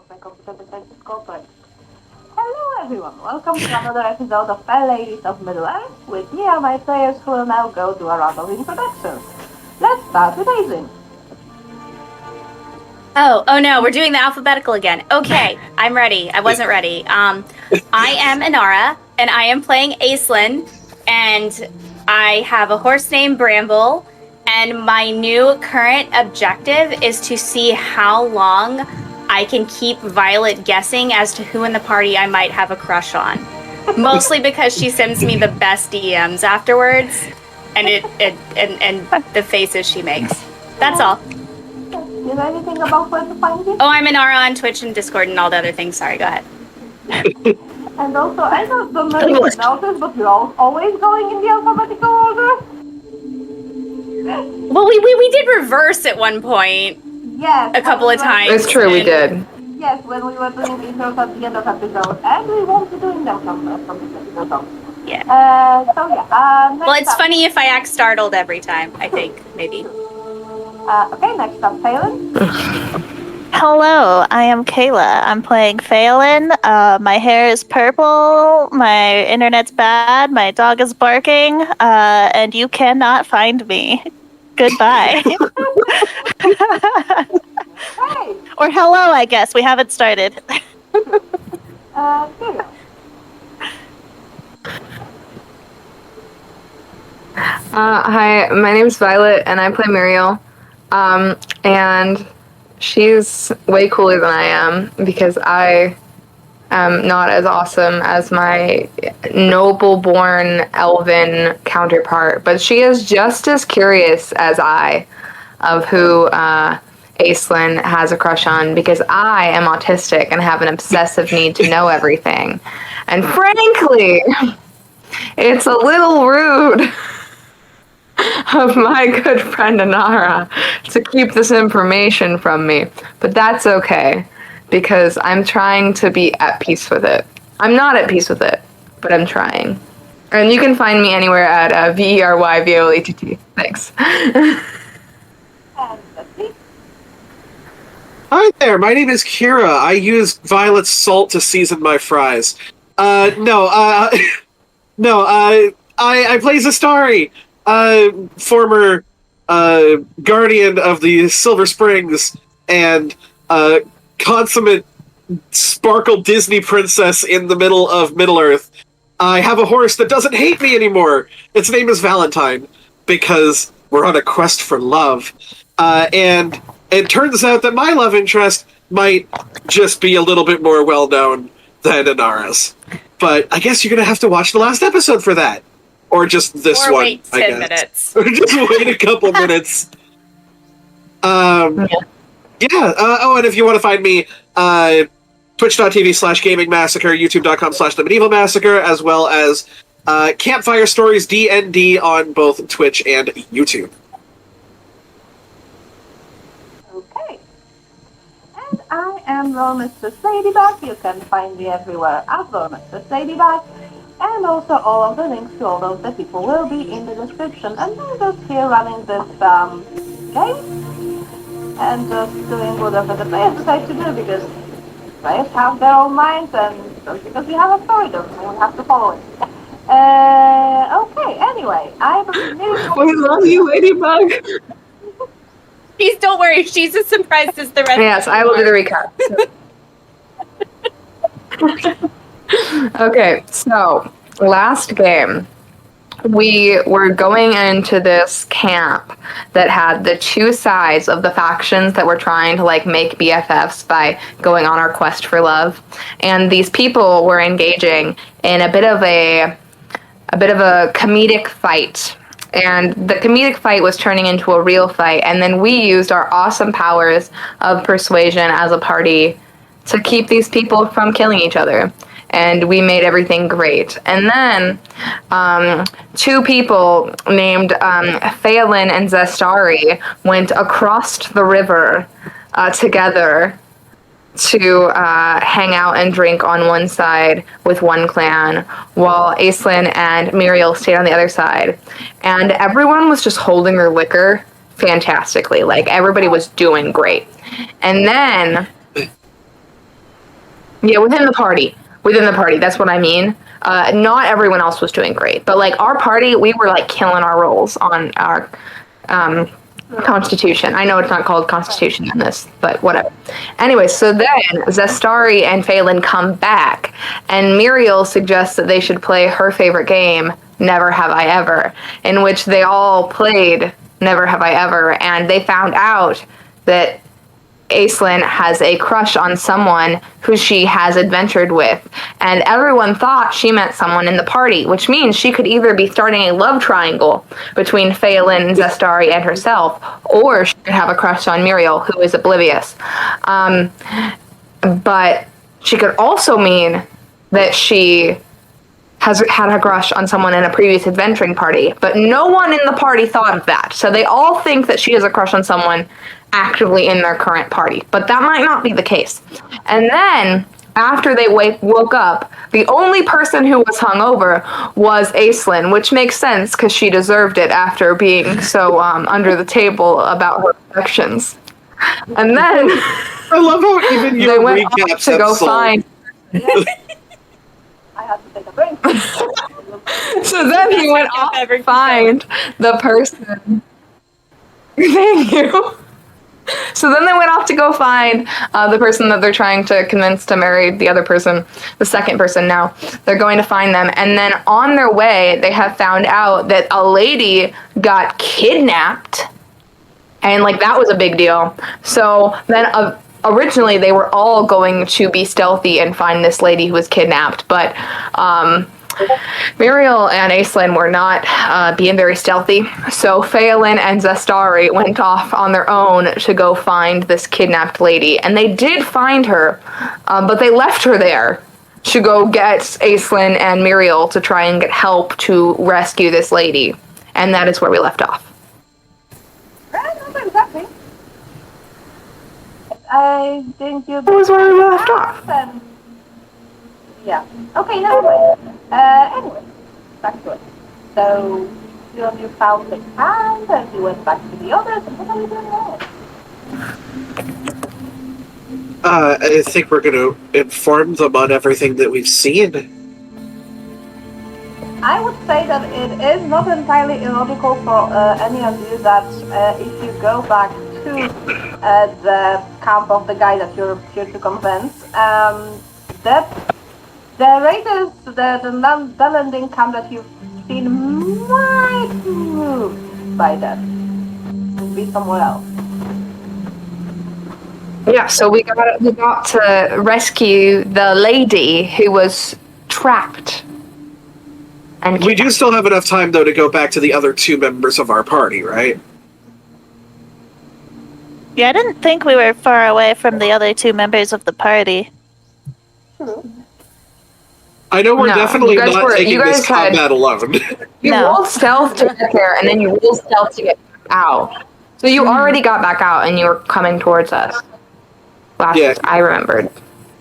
my computer decided to cooperate. Hello everyone, welcome to another episode of Fair Ladies of Middle-earth. With me are my players who will now go do a round of introductions. Let's start with Aizen. Oh no, we're doing the alphabetical again. Okay, I'm ready. I wasn't ready. I am Inara, and I am playing Aislinn, and I have a horse named Bramble, and my new current objective is to see how long I can keep Violet guessing as to who in the party I might have a crush on. Mostly because she sends me the best DMs afterwards, and and the faces she makes. That's all. Is there anything about where to find you? Oh, I'm Inara on Twitch and Discord and all the other things. Sorry, go ahead. And also, I don't know if you noticed, but we're always going in the alphabetical order. Well, we did reverse at one point. Yes. A couple of times. It's true, we did. Yes, when we were doing intros at the end of episodes, and we won't be doing them from this episode on. Yeah. Well, it's funny if I act startled every time, I think, maybe. Okay, next up, Phelan. Hello, I am Kayla. I'm playing Phelan. My hair is purple, my internet's bad, my dog is barking, and you cannot find me. Goodbye. Hey! Or hello, I guess. We haven't started. Kayla. Hi, my name's Violet, and I play Muriel. And she's way cooler than I am because I am not as awesome as my noble-born elven counterpart, but she is just as curious as I of who Aislinn has a crush on because I am autistic and have an obsessive need to know everything. And frankly, it's a little rude of my good friend Inara to keep this information from me. But that's okay, because I'm trying to be at peace with it. I'm not at peace with it, but I'm trying. And you can find me anywhere at VERYVOLETT. Thanks. Hi there, my name is Kira. I use Violet's salt to season my fries. I play Zastari, former guardian of the Silver Springs and consummate sparkle Disney princess in the middle of Middle-earth. I have a horse that doesn't hate me anymore. Its name is Valentine, because we're on a quest for love. And it turns out that my love interest might just be a little bit more well-known than Inara's. But I guess you're going to have to watch the last episode for that. Or just this or one, wait 10 I guess. minutes. Or just wait a couple minutes. And if you want to find me, twitch.tv/gamingmassacre, youtube.com/themedievalmassacre, as well as Campfire Stories DND on both Twitch and YouTube. Okay. And I am Loremistress LadyBug. You can find me everywhere as Loremistress LadyBug. And also all of the links to all those the people will be in the description. And I'm just here running this game. And just doing whatever the players decide to do because players have their own minds and just because we have a story doesn't mean we have to follow it. Okay, anyway, I'm We love you, Ladybug. Please don't worry, she's as surprised as the rest Yes, of I will do the recap. Okay, so last game, we were going into this camp that had the two sides of the factions that were trying to make BFFs by going on our quest for love, and these people were engaging in a bit of a comedic fight. And the comedic fight was turning into a real fight, and then we used our awesome powers of persuasion as a party to keep these people from killing each other. And we made everything great. And then two people named Phelan and Zastari went across the river together to hang out and drink on one side with one clan, while Aislinn and Muriel stayed on the other side. And everyone was just holding their liquor fantastically. Everybody was doing great. And then Yeah, within the party. Within the party, that's what I mean. Not everyone else was doing great, but like our party, we were like killing our rolls on our Constitution. I know it's not called Constitution in this, but whatever. Anyway, so then Zestari and Phelan come back, and Muriel suggests that they should play her favorite game, Never Have I Ever, in which they all played Never Have I Ever, and they found out that Aislinn has a crush on someone who she has adventured with, and everyone thought she meant someone in the party, which means she could either be starting a love triangle between Phelan, Zestari, and herself, or she could have a crush on Muriel, who is oblivious. But she could also mean that she has had a crush on someone in a previous adventuring party, but no one in the party thought of that. So they all think that she has a crush on someone actively in their current party, but that might not be the case. And then, after they woke up, the only person who was hungover was Aislinn, which makes sense because she deserved it after being so under the table about her actions. And then I love how even your they went recaps off to have go soul. find. I have to take a break. So then he went off to find the person. Thank you. So then they went off to go find the person that they're trying to convince to marry the other person, the second person now. They're going to find them. And then on their way, they have found out that a lady got kidnapped. And, like, that was a big deal. So then originally they were all going to be stealthy and find this lady who was kidnapped. But Muriel and Aislinn were not being very stealthy, so Phelan and Zestari went off on their own to go find this kidnapped lady, and they did find her, but they left her there to go get Aislinn and Muriel to try and get help to rescue this lady, and that is where we left off. Not exactly. I think you. That was where we left off. And yeah. Okay, never mind. Anyway, back to it. So, you found the hand, and you went back to the others, and what are you doing now? I think we're going to inform them on everything that we've seen. I would say that it is not entirely illogical for any of you that if you go back to the camp of the guy that you're here to convince, that the raiders, the landing camp that you've seen might move by then and be somewhere else. Yeah, so we got to rescue the lady who was trapped. And We do still have enough time, though, to go back to the other two members of our party, right? Yeah, I didn't think we were far away from the other two members of the party. I know we're No, definitely you guys not were- taking you this guys had- combat alone. You No. rolled stealth to get there, and then you rolled stealth to get back out. So you already got back out, and you were coming towards us. Last Yeah. I remembered.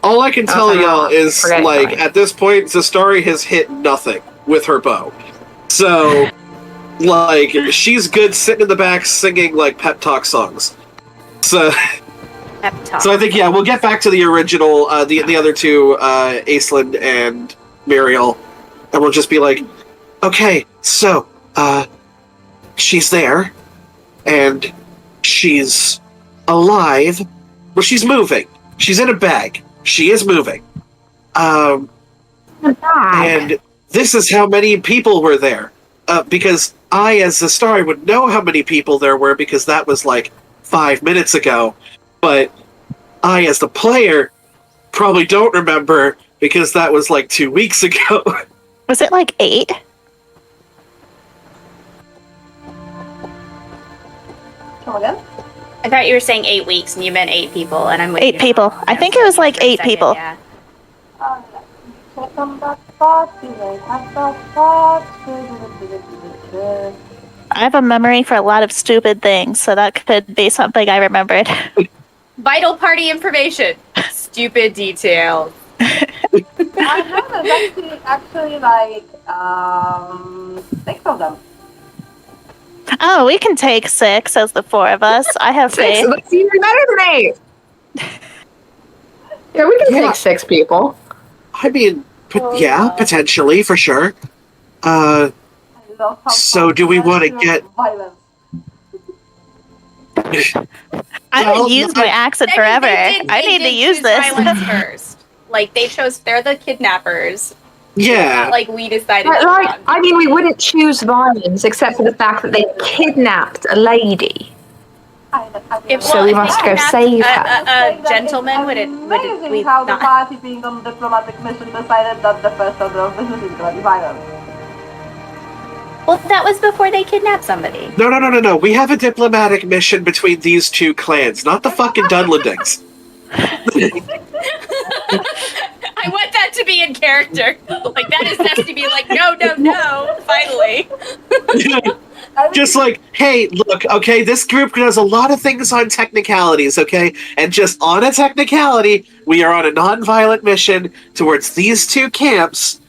All I can tell I'm y'all not is, forgetting like, something. at this point, Zestari has hit nothing with her bow. So, like, she's good sitting in the back singing, like, pep talk songs. So, Pep talk. so I think, yeah, we'll get back to the original, the other two, Aislinn and Muriel, and we'll just be like, okay, so, she's there, and she's alive. Well, she's moving. She's in a bag. She is moving. And this is how many people were there. Because I, as the star, would know how many people there were because that was like 5 minutes ago. But I, as the player, probably don't remember because that was like 2 weeks ago. Was it like 8? Come again? I thought you were saying 8 weeks and you meant 8 people, and I'm with 8 you. people. I think it was like 8 Second, people. Yeah. Check on that spot. Do they have that spot? I have a memory for a lot of stupid things, so that could be something I remembered. Vital party information. Stupid details. I have actually like 6 of them. Oh, we can take 6 as the 4 of us. I have 6. faith. That's even better than 8. Yeah, we can Yeah. take 6 people. I mean, yeah, potentially, for sure. So do we want to get... violence? I haven't used my accent forever. They I need to did use choose this. violence first. Like they're the kidnappers. Yeah. Not like we decided. But, to like, run. I mean, we wouldn't choose violence except for the fact that they kidnapped a lady. So we must go save her. A gentleman would Amazing we how the not? party being on diplomatic mission decided that the first order of business is going to be violence. Well, that was before they kidnapped somebody. No. We have a diplomatic mission between these two clans, not the fucking Dunlendings. I want that to be in character. Like that is has to be like no. Finally. Just like, hey, look, okay, this group does a lot of things on technicalities, okay? And just on a technicality, we are on a non-violent mission towards these two camps.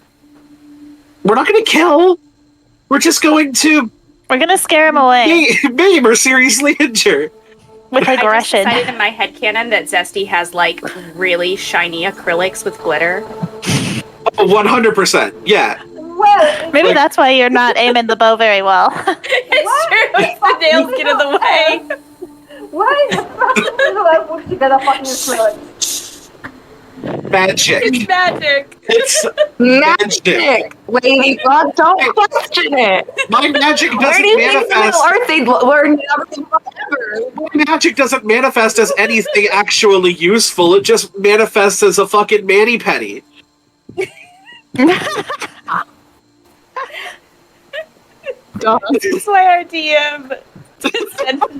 We're not going to kill. We're just going to We're gonna scare him away maim or seriously injure. with I just aggression. decided in my headcanon that Zesty has like really shiny acrylics with glitter. Oh, 100%, yeah. Well, Maybe that's why you're not aiming the bow very well. It's true. The nails get in the way. why the fuck would you get a fucking acrylic? Magic. It's magic. It's Magic! Ladybug, don't question it! my magic Where do doesn't you think manifest. Middle Earth they'd learn everything forever? My magic doesn't manifest as anything actually useful. It just manifests as a fucking mani-pedi. That's why our DM said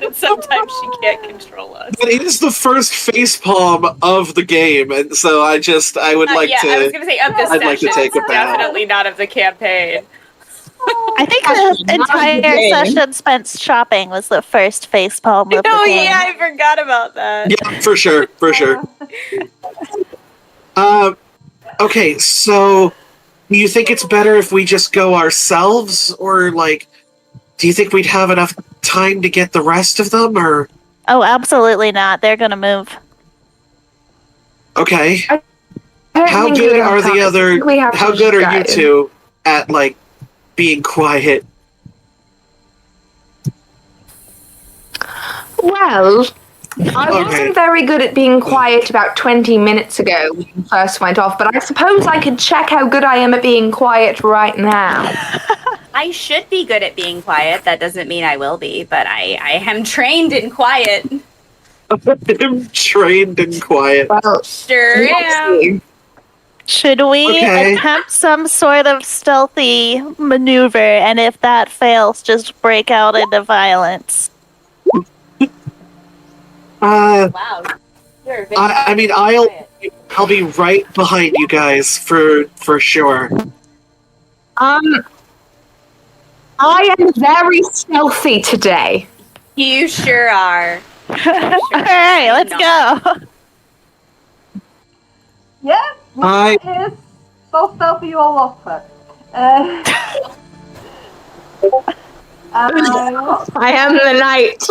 that sometimes she can't control us. It is the first facepalm of the game, and so I would like yeah, to. I was gonna say of this I'd like to session, take a bow. definitely not of the campaign. I think the entire session spent shopping was the first facepalm of the Oh game. yeah, I forgot about that. Yeah, for sure. Okay, so do you think it's better if we just go ourselves, or like, do you think we'd have enough time to get the rest of them, or? Oh, absolutely not. They're gonna move. Okay. I don't How think good we are have the time. other? I think we have How to good are just you go. two at like being quiet? Well, I Okay. wasn't very good at being quiet about 20 minutes ago when you first went off, but I suppose I could check how good I am at being quiet right now. I should be good at being quiet. That doesn't mean I will be, but I am trained in quiet. I'm trained and quiet. Well, Sure we'll am. see. Should we Okay. attempt some sort of stealthy maneuver, and if that fails, just break out into violence? Wow. You're very I mean, quiet. I'll be right behind you guys for sure. I am very stealthy today. You sure are. All right, let's go. Yeah, I- is so stealthy you all love her. I am the knight.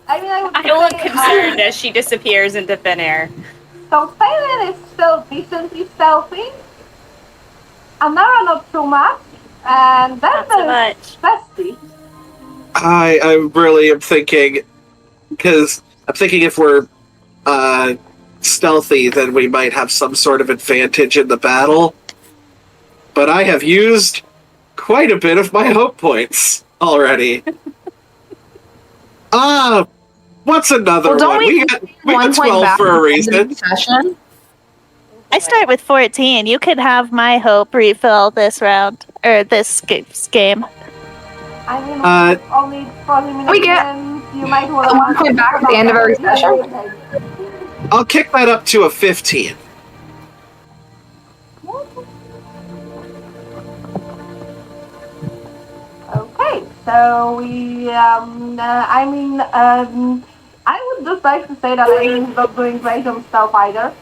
I mean, I would I look say, concerned as she disappears into thin air. So Phelan is still decently stealthy. Anara not too much. And then Not so there's much. Bestie. I really am thinking, because I'm thinking if we're stealthy, then we might have some sort of advantage in the battle. But I have used quite a bit of my hope points already. What's another Well, don't one? we got One point 12 back for a at the reason. end of the session. I start with 14. You could have my hope refill this round, or this game. I mean, Uh, only 40 minutes we get in, you might want a 1 point back at the end of every session. I'll kick that up to a 15. Okay, so I would just like to say that I'm not doing great on stealth either.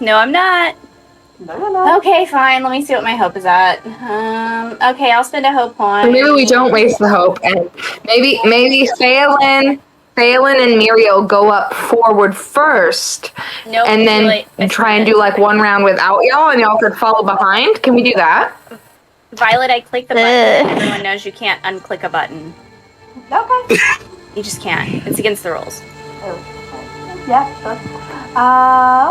No, I'm not. No. Okay, fine. Let me see what my hope is at. Okay, I'll spend a hope point. So maybe we don't waste the hope, and maybe Phelan Phelan and Muriel go up forward first, Nope. and then try and do like one round without y'all, and y'all could follow behind. Can we do that? Violet, I clicked the button. Everyone knows you can't unclick a button. Okay. You just can't. It's against the rules. Yeah, sure.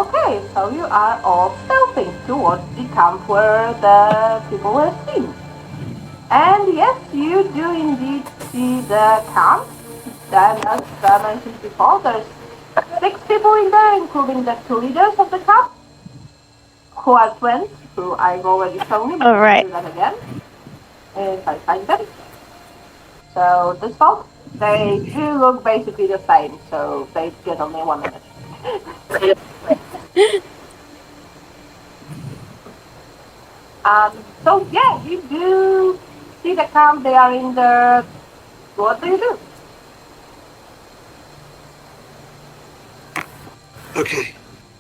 Okay, so you are all stealthing towards the camp where the people were seen. And yes, you do indeed see the camp. Then, as I mentioned before, there's 6 people in there, including the 2 leaders of the camp, who are twins, who I've already shown you. All right. Do that again, if I find them. So this folks, they do look basically the same, so they get only 1 minute. So yeah, you do see the camp. They are in the. What do you do? Okay.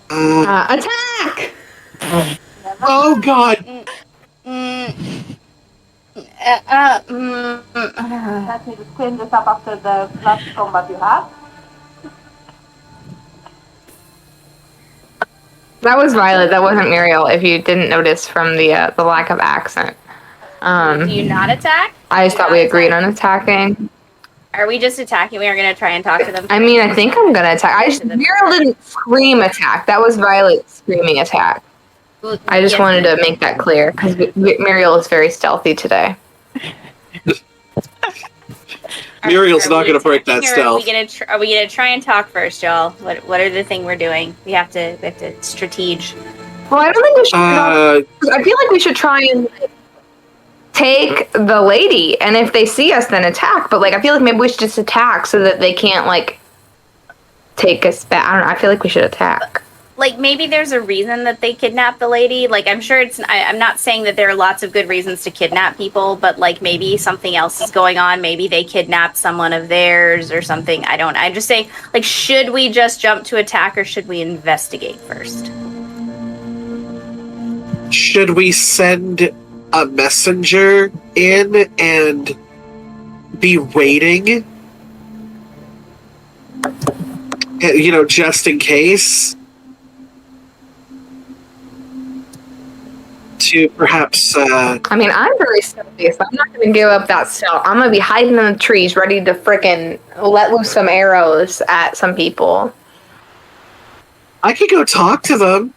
Attack! Oh God! Let me just clean this up after the last combat you had. That was Violet. That wasn't Muriel. If you didn't notice from the lack of accent. Do you not attack? I just thought we agreed on attacking. Are we just attacking? We are going to try and talk to them. I mean, I think I'm gonna attack. Muriel didn't scream attack. That was Violet screaming attack. I just wanted to make that clear because Muriel is very stealthy today. Muriel's not going to break that stealth. Are we gonna try and talk first, y'all? What are the thing we're doing? We have to strategize. Well, I don't think we should. I feel like we should try and take the lady, and if they see us, then attack. But like, I feel like maybe we should just attack so that they can't like take us back. I don't know. I feel like we should attack. Like, maybe there's a reason that they kidnapped the lady. Like, I'm sure I'm not saying that there are lots of good reasons to kidnap people, but like maybe something else is going on. Maybe they kidnapped someone of theirs or something. I'm just saying, like, should we just jump to attack or should we investigate first? Should we send a messenger in and be waiting? You know, just in case? To perhaps, I mean, I'm very stealthy, so I'm not going to give up that stealth. I'm going to be hiding in the trees, ready to frickin' let loose some arrows at some people. I could go talk to them.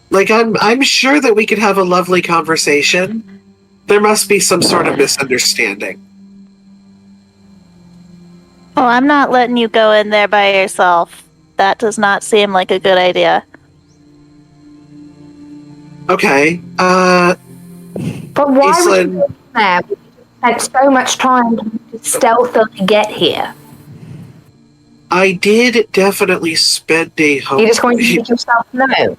Like, I'm sure that we could have a lovely conversation. There must be some sort of misunderstanding. Well, I'm not letting you go in there by yourself. That does not seem like a good idea. Okay, But why Aislinn, would you do that? We spent so much time to stealthily get here. I did definitely spend a home. You're just going to make yourself know.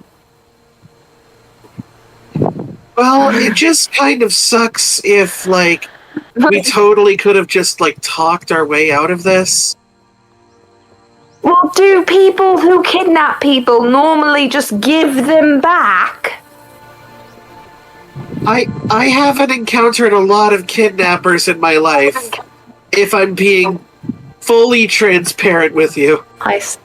Well, it just kind of sucks if, like, we totally could have just, like, talked our way out of this. Well, do people who kidnap people normally just give them back? I haven't encountered a lot of kidnappers in my life, if I'm being fully transparent with you. I see.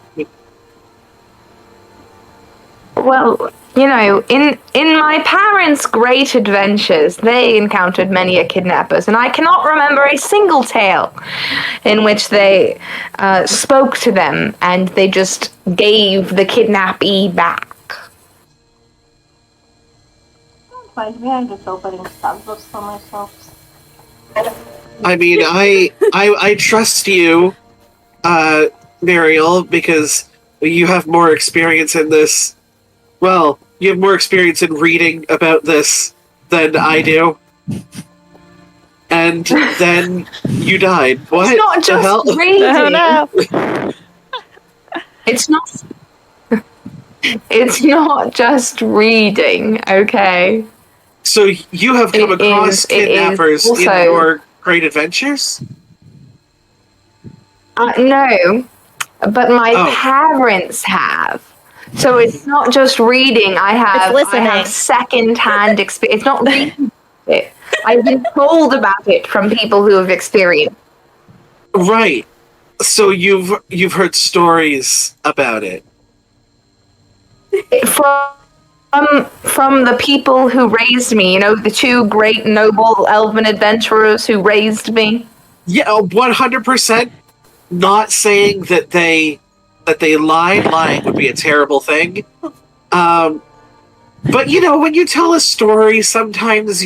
Well, you know, in my parents' great adventures, they encountered many kidnappers, and I cannot remember a single tale in which they spoke to them and they just gave the kidnappee back. Don't mind me, I'm just opening Starbucks for myself. I mean, I trust you, Muriel, because you have more experience in this. Well, you have more experience in reading about this than I do. And then you died. What It's not the just hell? reading. Oh no! It's not. It's not just reading, okay? So you have come It across is kidnappers also- in your great adventures? No, but my Oh. parents have. So it's not just reading. I have listening. second-hand experience. It's not reading it. I've been told about it from people who have experienced. Right. So you've heard stories about it. From the people who raised me, you know, the two great noble elven adventurers who raised me. Yeah, 100%. Not saying that they lied. Lying would be a terrible thing. But when you tell a story, sometimes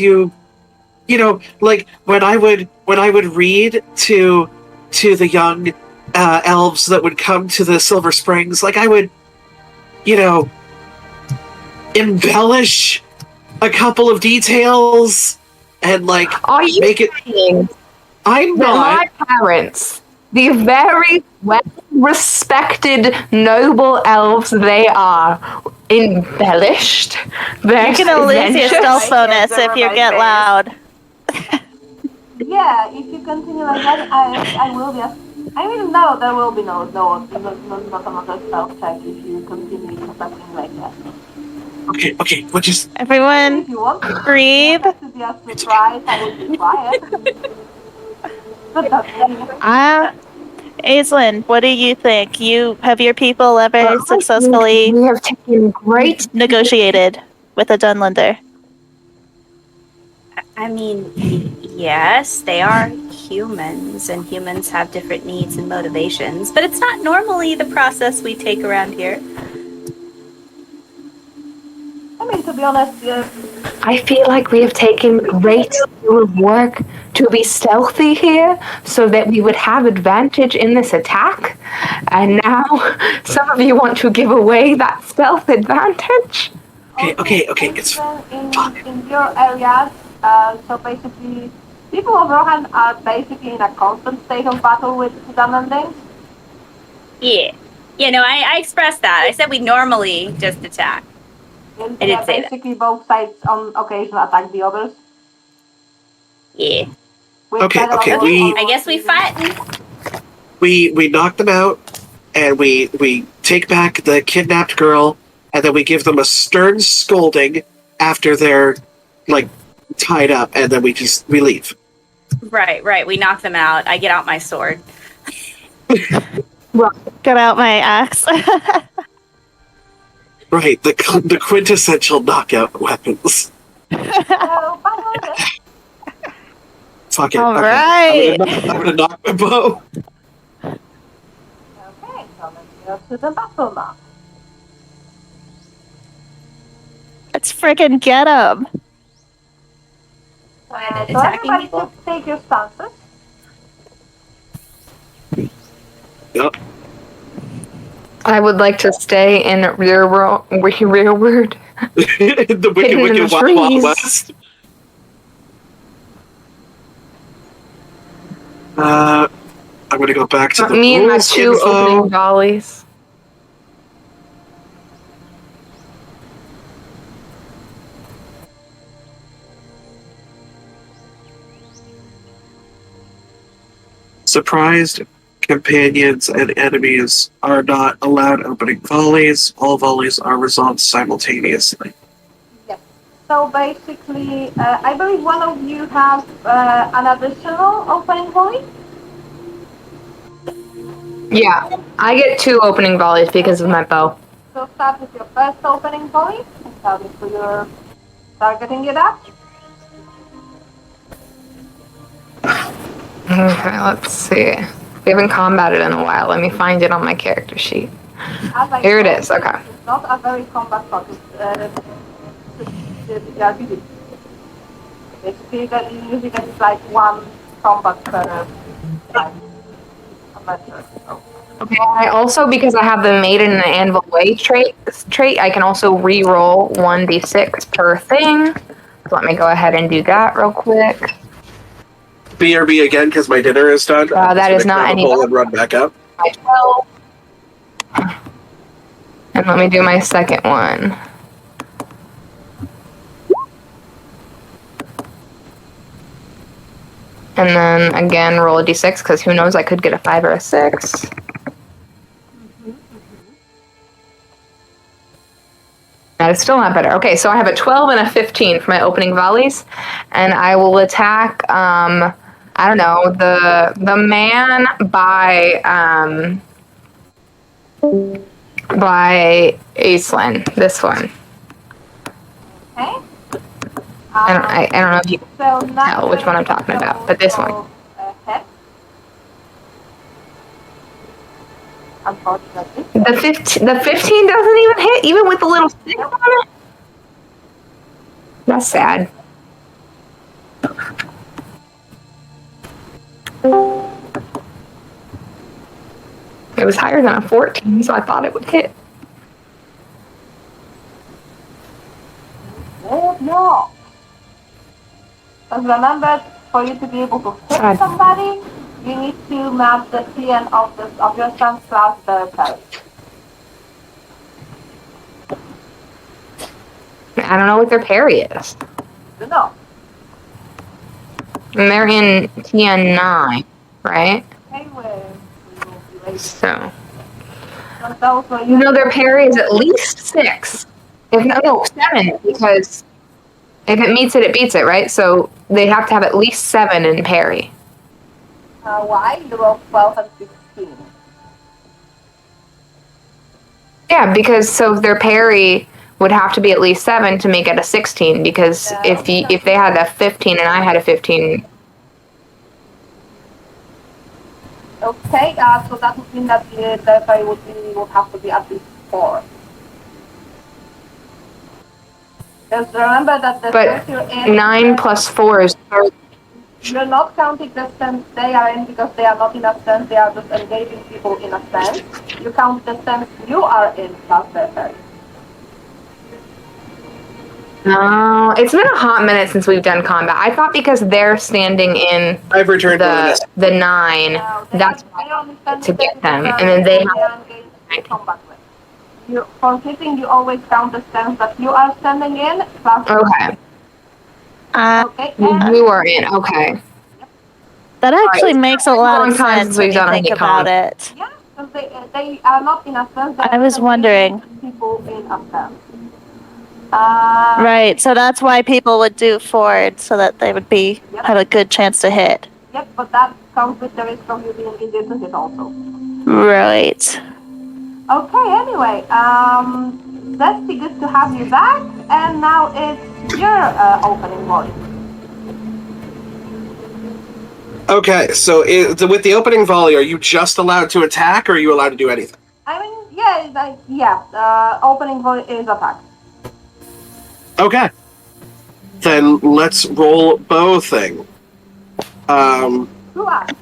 like when I would read to the young elves that would come to the Silver Springs, like I would, you know, embellish a couple of details and like Are you make it. saying I'm that not. my parents, the very well-respected noble elves they are, embellished their You can lose your adventures? stealth bonus if you get loud. Yeah, if you continue like that, I will just. I mean, no, there will be no not another stealth check if you continue something like that. Okay, but just Everyone, If you want to breathe. to just surprise, I would be quiet. But that's me. Aislinn, what do you think? Have your people ever successfully We have taken great. negotiated with a Dunlander? I mean, yes, they are humans, and humans have different needs and motivations, but it's not normally the process we take around here. I mean, to be honest, I feel like we have taken great deal of work to be stealthy here so that we would have advantage in this attack. And now some of you want to give away that stealth advantage? okay, it's in your areas. So basically, people of Rohan are basically in a constant state of battle with Dunlandings. Yeah. No, I expressed that. I said we normally just attack. And I did say that. basically both sides on occasion attack the others. Yeah. With Okay, better okay, or we- I guess we worse fight. we knock them out, and we take back the kidnapped girl, and then we give them a stern scolding after they're like tied up, and then we leave. Right. We knock them out. I get out my sword. Get out my axe. Right, the quintessential knockout weapons. So, battle this. Fuck it. All okay. right. I'm gonna knock my bow. Okay, so let's go to the battle now. Let's freaking get him. So Attacking everybody people? just take your stances. Yep. I would like to stay in rearward. The wicked, Hidden in wicked the Wild Wild trees. West. I'm gonna go back to the Me and my rules two info. opening volleys. Surprised companions and enemies are not allowed opening volleys. All volleys are resolved simultaneously. Yes. So basically, I believe one of you has an additional opening volley. Yeah, I get two opening volleys because of my bow. So start with your first opening volley. And start with your targeting it up. Okay, let's see. We haven't combated in a while. Let me find it on my character sheet. As I Here it said, is, okay. It's not a very combat focused RPG. Basically, that you usually get like one combat per like adventure. So. Okay, I also, because I have the Maiden and Anvil Way trait, I can also re-roll 1d6 per thing. So let me go ahead and do that real quick. BRB again because my dinner is done. I'm that just is gonna not grab a any- bowl and run back up. My 12. And let me do my second one. And then again, roll a d6 because who knows, I could get a 5 or a 6. That is still not better. Okay, so I have a 12 and a 15 for my opening volleys, and I will attack. I I don't know, the man by Aislinn, this one. Okay. I don't know if you can So tell which one I'm talking about, but this one. Hit. Unfortunately. The 15 doesn't even hit, even with the little stick on it. That's sad. It was higher than a 14, so I thought it would hit. No. Because remember, for you to be able to hit Sad. somebody, you need to map the TN of your stance plus the parry. I don't know what their parry is. You know. And they're in TN9, right? Okay, So. you No, their parry is at least 6. No, 7, because if it meets it, it beats it, right? So they have to have at least 7 in parry. Why? You roll 12 and 16. Yeah, because so their parry would have to be at least 7 to make it a 16. Because if they had a 15 and I had a 15. Okay, so that would mean that the parry would have to be at least 4. Just remember that the But you're in, 9 plus 4 is 30. You're not counting the stance they are in because they are not in a stance, they are just engaging people in a stance. You count the stance you are in plus their parry. No, it's been a hot minute since we've done combat. I thought because they're standing in I've returned to the 9, that's to get them, and then they have to combat with. For hitting, you always count the stance that you are standing in plus. Okay. Okay. You are in. Okay. That actually makes a lot of time sense since when we've you done think any about combat. it. Yeah, because they are not in a stance. I was wondering. People in a stance. Right, so that's why people would do forward so that they would have a good chance to hit. Yep, but that comes with the risk of you being injured to hit also. Right. Okay, anyway, Zesty, good to have you back, and now it's your opening volley. Okay, so with the opening volley, are you just allowed to attack, or are you allowed to do anything? I mean, opening volley is attack. Okay. Then let's roll bow thing. Who asked?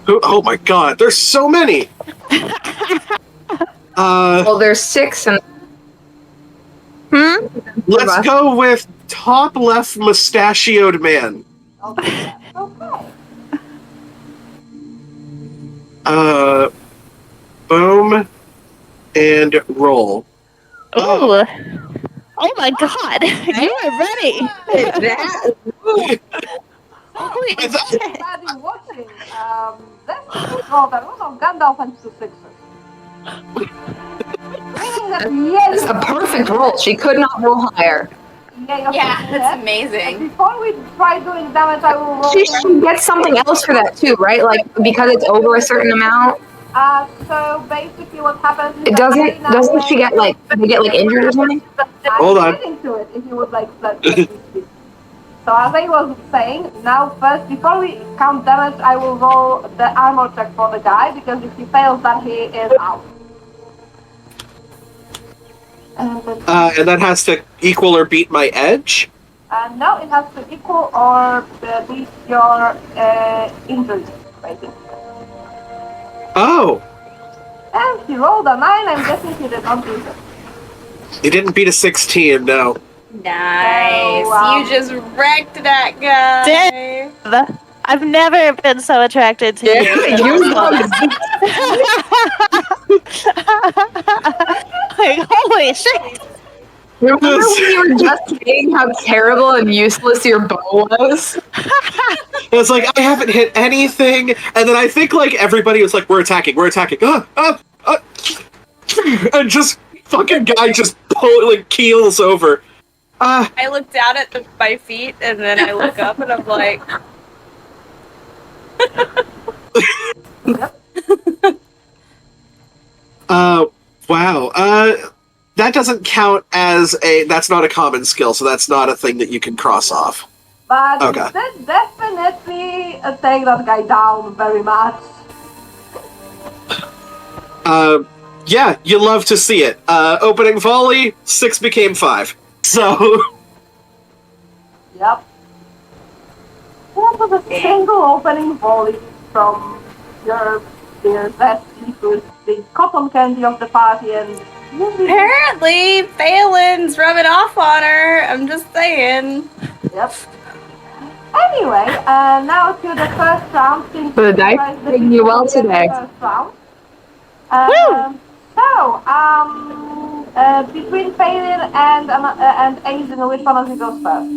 Oh my god, there's so many! Well, there's 6 and. Let's go with top left mustachioed man. Okay. Okay. Boom and roll. Ooh. Oh my god, you are ready. Holy shit. Everybody watching, Zesty rolled a lot of Gandalf and 2 6s. It's a perfect roll. She could not roll higher. Yeah, that's amazing. Before we try doing damage, I will roll. She gets something else for that too, right? Like because it's over a certain amount. So basically, what happens is It doesn't she get like injured or something? Hold on. I'm getting to it if you would like to let me speak. So as I was saying, now first, before we count damage, I will roll the armor check for the guy, because if he fails, then he is out. And that has to equal or beat my edge? No, it has to equal or beat your injury rating. Oh! And he rolled a 9, I'm guessing he did not beat it. You didn't beat a 16, no. Nice. Oh, You just wrecked that guy. Damn. I've never been so attracted to you. Like, holy shit. Remember when you were just saying how terrible and useless your bow was? It's like, I haven't hit anything, and then I think, like, everybody was like, we're attacking. And just, fucking guy just keels over. I look down at my feet, and then I look up, and I'm like, Wow. That doesn't count as that's not a common skill, so that's not a thing that you can cross off. But Okay. it did definitely take that guy down very much. Yeah, you love to see it. Opening volley, 6 became 5. So, Yep. That was a single opening volley from your dear bestie, who's the cotton candy of the party, and apparently, Phelan's rubbing off on her. I'm just saying. Yep. Anyway, now to the first round. Since The dice guys are treating you well defeated today. the first round. Between Phelan and Aizen, which one of you goes first?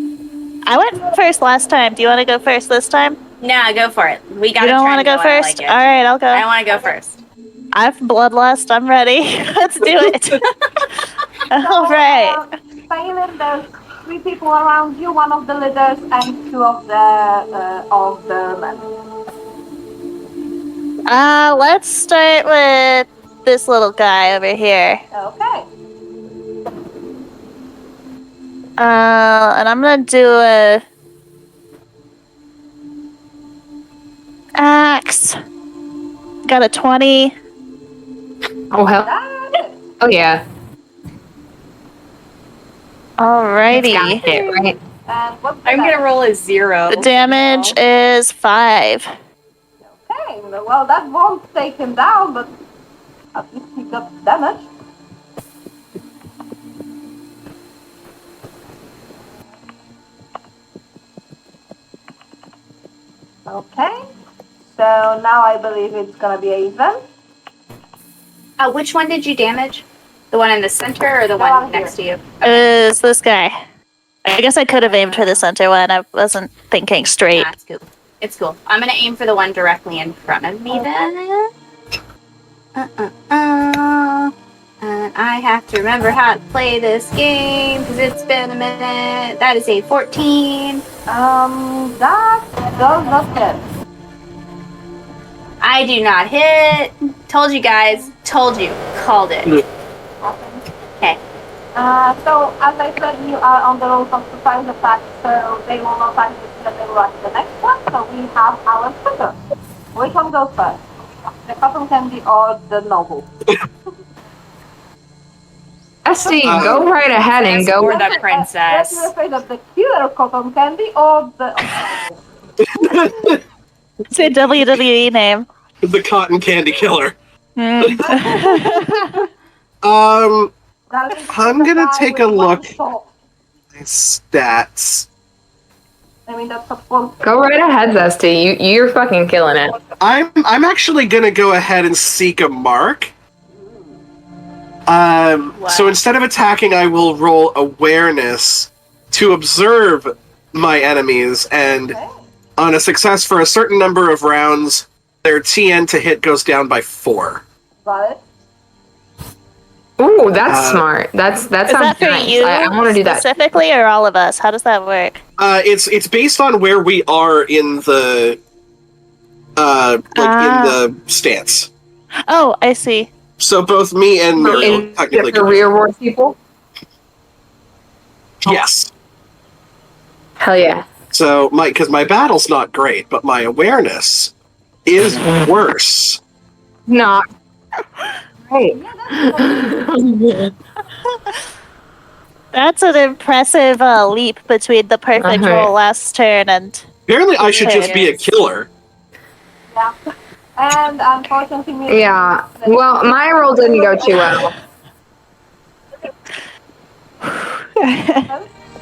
I went first last time. Do you want to go first this time? Nah, go for it. We got. You don't want to go first? Like All right, I'll go. I want to go first. I have bloodlust. I'm ready. Let's do it. All right. Phelan, there's 3 people around you, 1 of the leaders and 2 of the men. Let's start with this little guy over here. Okay. And I'm gonna do a axe. Got a 20. Oh hell. That is. Oh yeah. Alrighty. Got it, right? And what's the I'm damage? gonna roll a 0. The damage is 5. Okay, well that won't take him down, but at least he got damage. Okay, so now I believe it's gonna be even. Which one did you damage? The one in the center or the one one here. next to you? Is this guy. I guess I could have aimed for the center one. I wasn't thinking straight. Nah, it's cool. It's cool. I'm gonna aim for the one directly in front of me then. And I have to remember how to play this game because it's been a minute. That is a 14. That does not hit. I do not hit. Told you guys. Told you. Called it. Okay. So as I said, you are on the roll of surprise attack, so they will not act this and they will act the next one. So we have our triggers. Which one goes first? The cotton candy or the noble? Esty, go right ahead and go. For the princess. Let's afraid of the killer cotton candy or the noble. It's a WWE name. the cotton candy killer. Mm. I'm gonna take a look at my stats. I mean, that's a full. Go right ahead, Zesty. You're fucking killing it. I'm actually gonna go ahead and seek a mark. So instead of attacking, I will roll awareness to observe my enemies, and Okay. on a success for a certain number of rounds, their TN to hit goes down by 4. Got it. Ooh, that's smart. That Is sounds that for nice. you I want to do that. specifically or all of us? How does that work? It's based on where we are in the in the stance. Oh, I see. So both me and Muriel Is technically it for go. rear ward people? Yes. Hell yeah. So because my battle's not great, but my awareness is worse. Not. Right. That's an impressive leap between the perfect Uh-huh. roll last turn and. Apparently, I should just be a killer. Yeah. And unfortunately, Yeah. Well, my roll didn't go too well.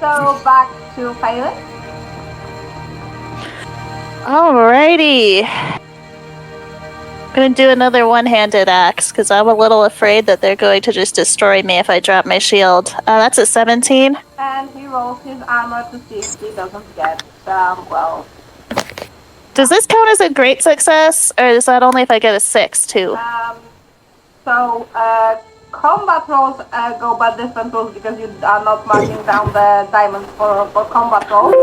So back to Pilot. Alrighty. I'm gonna do another one-handed axe because I'm a little afraid that they're going to just destroy me if I drop my shield. That's a 17. And he rolls his armor to see if he doesn't get, well, Does this count as a great success, or is that only if I get a 6 too? combat rolls go by different rules because you are not marking down the diamonds for combat rolls.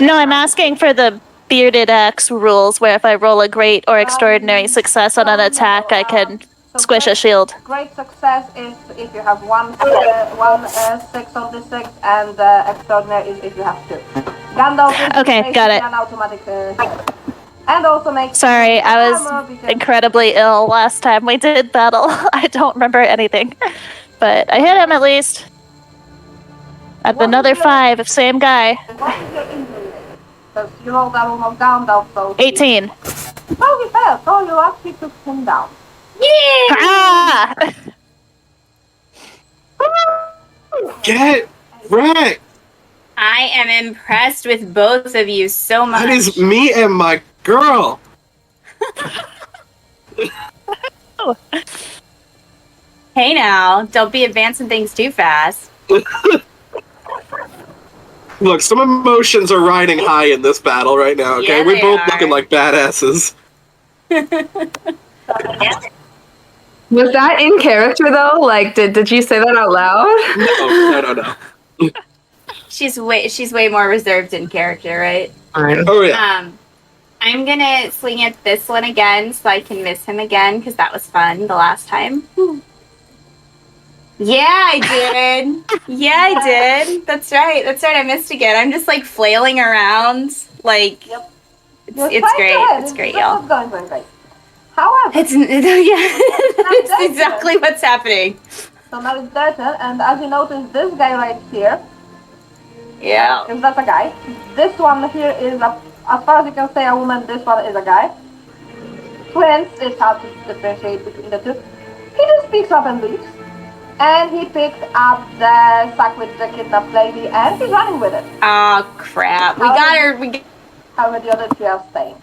No, I'm asking for the bearded axe rules, where if I roll a great or extraordinary success on an attack, I can squish a shield. Great success is if you have one 6 on the 6, and extraordinary is if you have 2. Gandalf is Okay, got it. an automatic hit. And also make Sorry, I was incredibly ill last time we did battle. I don't remember anything. But I hit him at least. At another 5, same guy. What is your injury rate? Because you rolled almost Gandalf, so... 18. Oh, he failed, so you actually took him down. Yeah! Ah! Get wrecked! I am impressed with both of you so much. That is me and my girl. Hey now, don't be advancing things too fast. Look, some emotions are riding high in this battle right now, okay? Yeah, We're they both are. looking like badasses. Was that in character though? Like, did you say that out loud? No. She's way more reserved in character, right? Oh, yeah. I'm gonna swing at this one again so I can miss him again because that was fun the last time. Yeah, I did. Yeah, I did. That's right. I missed again. I'm just like flailing around. Like, Yep. it's great. It's great, y'all. It's going very great. However, It's that's exactly what's happening. so now it's their turn, and as you notice, this guy right here, Yeah. if that's a guy, this one here is, as far as you can say, a woman, this one is a guy. Twins, it's hard to differentiate between the two. He just picks up and leaves. And he picked up the sack with the kidnapped lady, and he's running with it. Oh crap! We got her. However, the other 3 are staying.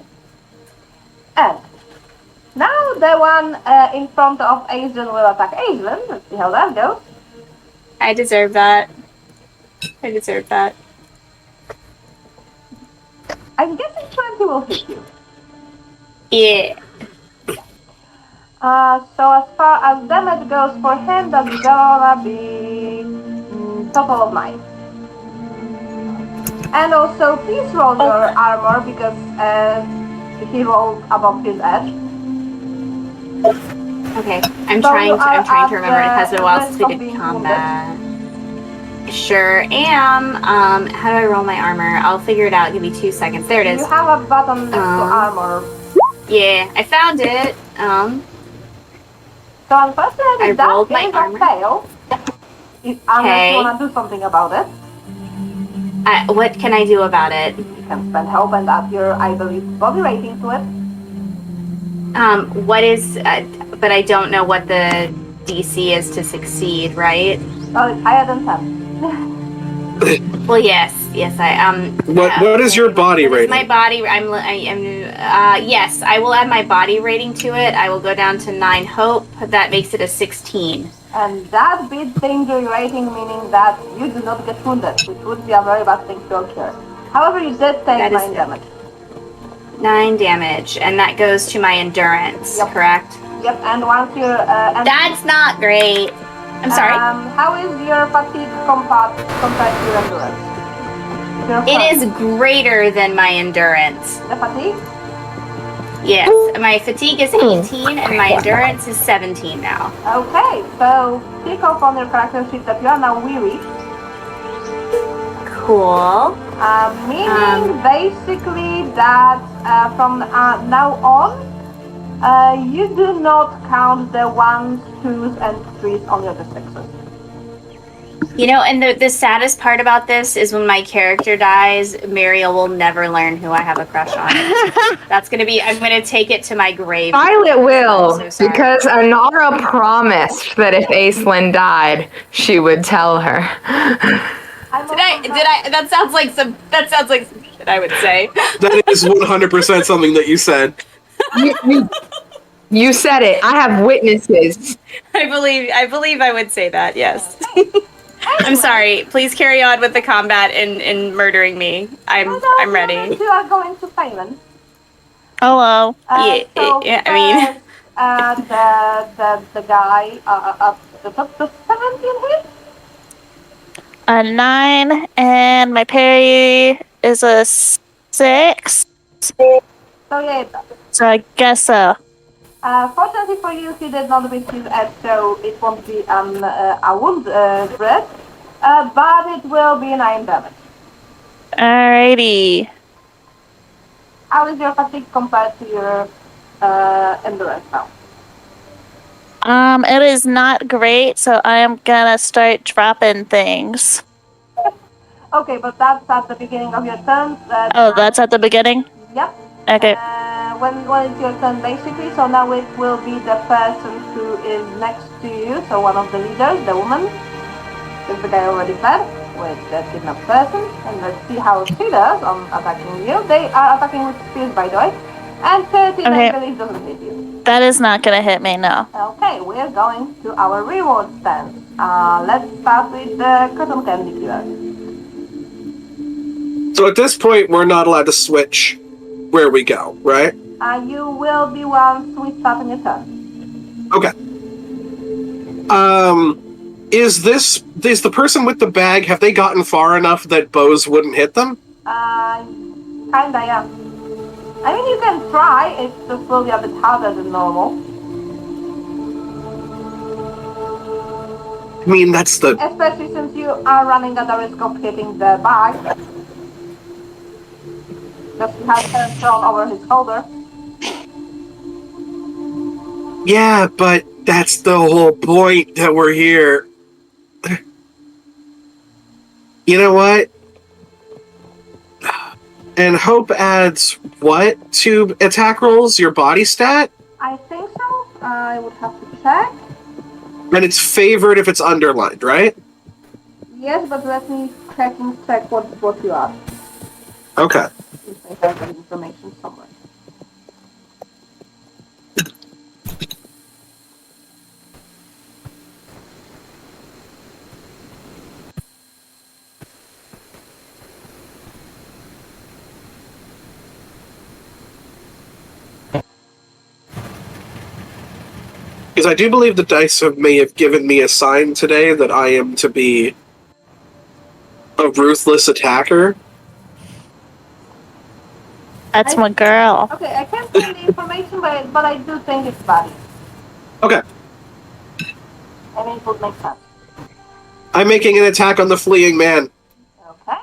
And now the one in front of Aislinn will attack Aislinn. Let's see how that goes. I deserve that. I'm guessing 20 will hit you. Yeah. So as far as damage goes for him, that's gonna be total of 9. And also, please roll your armor because he rolled above his edge. Okay, I'm So trying you to are remember. It has been a while since we risk of did being combat. Sure am. How do I roll my armor? I'll figure it out. Give me 2 seconds. There it is. You have a button next to armor. Yeah, I found it. So unfortunately, I that rolled my is a armor. fail. Unless you want to do something about it. What can I do about it? You can spend help and add your, I believe, body rating to it. What is? But I don't know what the DC is to succeed, right? Oh, it's higher than 10. Well, yes, I What is your body what is rating? my body. Yes, I will add my body rating to it. I will go down to 9 hope. That makes it a 16. And that beats the injury rating, meaning that you do not get wounded, which would be a very bad thing to occur. However, you did take That is 9 damage. 9 damage, and that goes to my endurance, Yep. correct? Yep, and once you're... That's not great. I'm sorry. How is your fatigue compared to your endurance? It is greater than my endurance. The fatigue? Yes, my fatigue is 18 and my endurance is 17 now. Okay, so tick off on your character sheet that you are now weary. Cool. Meaning basically that from now on, you do not count the 1s, 2s, and 3s on your d6s. You know, and the saddest part about this is when my character dies, Muriel will never learn who I have a crush on. That's gonna be, I'm gonna take it to my grave. Violet will, I'm so sorry. because Anara promised that if Aislinn died, she would tell her. That sounds like some shit I would say. That is 100% something that you said. You said it. I have witnesses. I believe I would say that, yes. I'm sorry. Please carry on with the combat and murdering me. I'm ready. You are going to Phelan. Hello. Yeah, I mean, And the guy at the top, the 17 hit. A 9, and my parry is a 6. So yeah, it does. So I guess so. Fortunately for you, he did not miss his edge, so it won't be a wound breath, but it will be 9 damage. Alrighty. How is your fatigue compared to your endurance now? It is not great, so I am gonna start dropping things. Okay, but that's at the beginning of your turn. Oh, that's at the beginning? Yep. Okay. When it's your turn, basically, so now it will be the person who is next to you, so one of the leaders, the woman, because the guy already fled with the kidnapped person, and let's see how she does on attacking you. They are attacking with spears, by the way, and 13, Okay. I believe, doesn't hit you. That is not gonna hit me, no. Okay, we're going to our reward stand. Let's start with the cotton candy killer. So at this point, we're not allowed to switch where we go, right? You will be once we start on your turn. Okay. Is the person with the bag, have they gotten far enough that bows wouldn't hit them? Kinda, yeah. I mean, you can try, it just will be a bit harder than normal. I mean, that's the... Especially since you are running at the risk of hitting the bag. Just he has her thrown over his shoulder. Yeah, but that's the whole point that we're here. You know what? And hope adds what to attack rolls? Your body stat? I think so. I would have to check. And it's favored if it's underlined, right? Yes, but let me check what you are. Okay. If I have that information somewhere. Because I do believe the dice may have given me a sign today that I am to be a ruthless attacker. That's my girl. Okay, I can't find the information, but I do think it's valid. Okay. I mean, it would make sense. I'm making an attack on the fleeing man. Okay.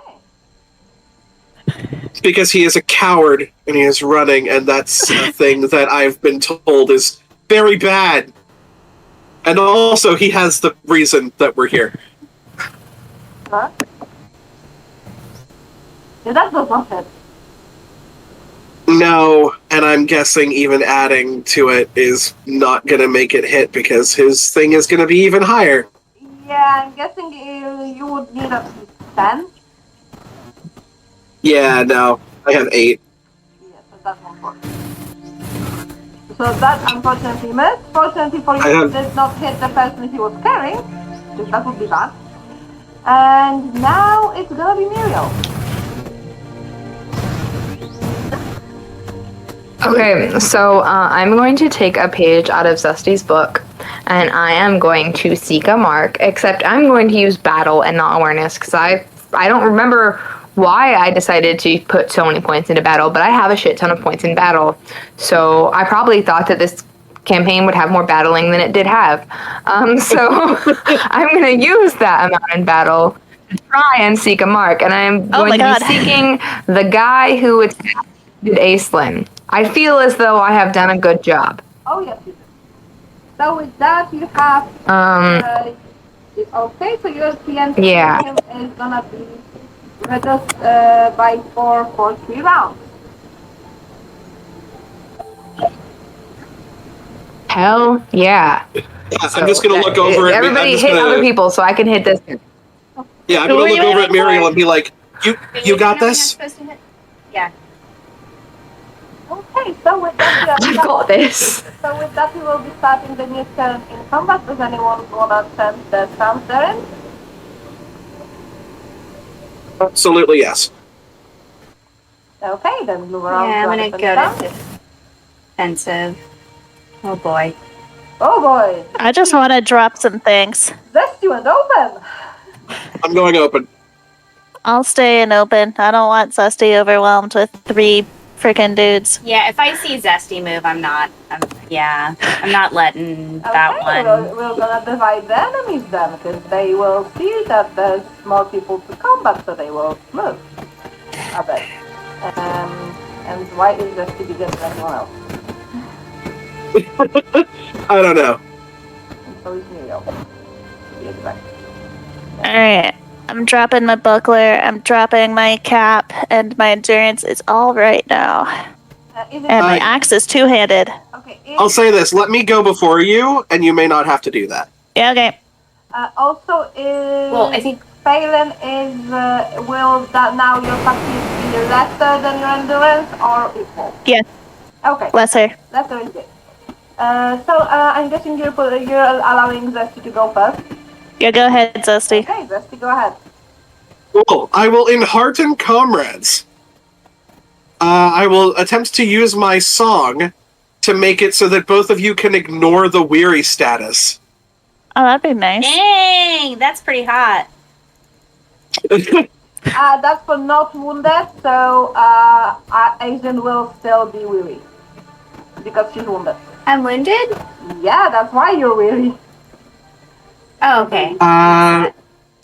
Because he is a coward and he is running, and that's a thing that I've been told is very bad. And also, he has the reason that we're here. Huh? Yeah, that does not hit. No, and I'm guessing even adding to it is not going to make it hit because his thing is going to be even higher. Yeah, I'm guessing you would need at least 10. Yeah, no, I have 8. Yeah, so that's unfortunate. So that unfortunately missed. Fortunately for you, it did not hit the person he was carrying. Because that would be bad. And now it's gonna be Muriel. Okay, so I'm going to take a page out of Zusty's book, and I am going to seek a mark, except I'm going to use battle and not awareness, because I don't remember why I decided to put so many points into battle, but I have a shit ton of points in battle, so I probably thought that this campaign would have more battling than it did have. So I'm going to use that amount in battle to try and seek a mark, and I'm going to be seeking the guy who attacked Aislinn. I feel as though I have done a good job. Oh yes, you did. So with that, you have. Okay, so your TNT is gonna be reduced by 4 for 3 rounds. Hell yeah. I'm just gonna look over at everybody hit other people so I can hit this. Yeah, I'm gonna look over at Muriel and be like, you got this? Yeah. Okay, so with that, I've got this. So with that, we will be starting the new turn in combat. Does anyone wanna send the sound there in? Absolutely yes. Okay, then move around. Yeah, I'm gonna go to defensive. Oh boy. Oh boy. I just want to drop some things. Zesty went open. I'm going open. I'll stay in open. I don't want Zesty overwhelmed with 3 freaking dudes. Yeah, if I see Zesty move, I'm not letting that Okay, one. we're gonna divide the enemies then, because they will see that there's more people to combat, so they will move a bit. And why is Zesty bigger than anyone else? I don't know. And so is Muriel. To be exact. Alright. I'm dropping my buckler, I'm dropping my cap, and my endurance is all right now. Is it And my axe is two-handed. okay? I'll say this: let me go before you, and you may not have to do that. Yeah, okay. Also, is Well, I think Phelan is will that now your fatigue be lesser than your endurance or equal? Yes. Okay, Lesser. lesser is good. So I'm guessing you're allowing Zesty to go first. Yeah, go ahead, Zesty. Okay, Zesty, go ahead. Cool. I will enhearten comrades. I will attempt to use my song to make it so that both of you can ignore the weary status. Oh, that'd be nice. dang, that's pretty hot. That's for not wounded, so Asian will still be weary because she's wounded. I'm wounded? Yeah, that's why you're weary. Oh, okay.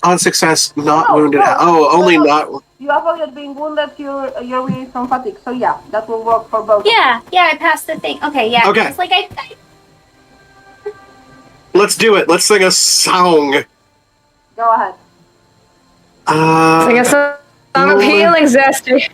On success, not No, wounded. no, Oh, only no. not. You avoided being wounded, you're weary from fatigue, so yeah, that will work for both. Yeah, I passed the thing. Okay, yeah. Okay. It's like I Let's do it. Let's sing a song. Go ahead. Sing a song of healing, Zesty.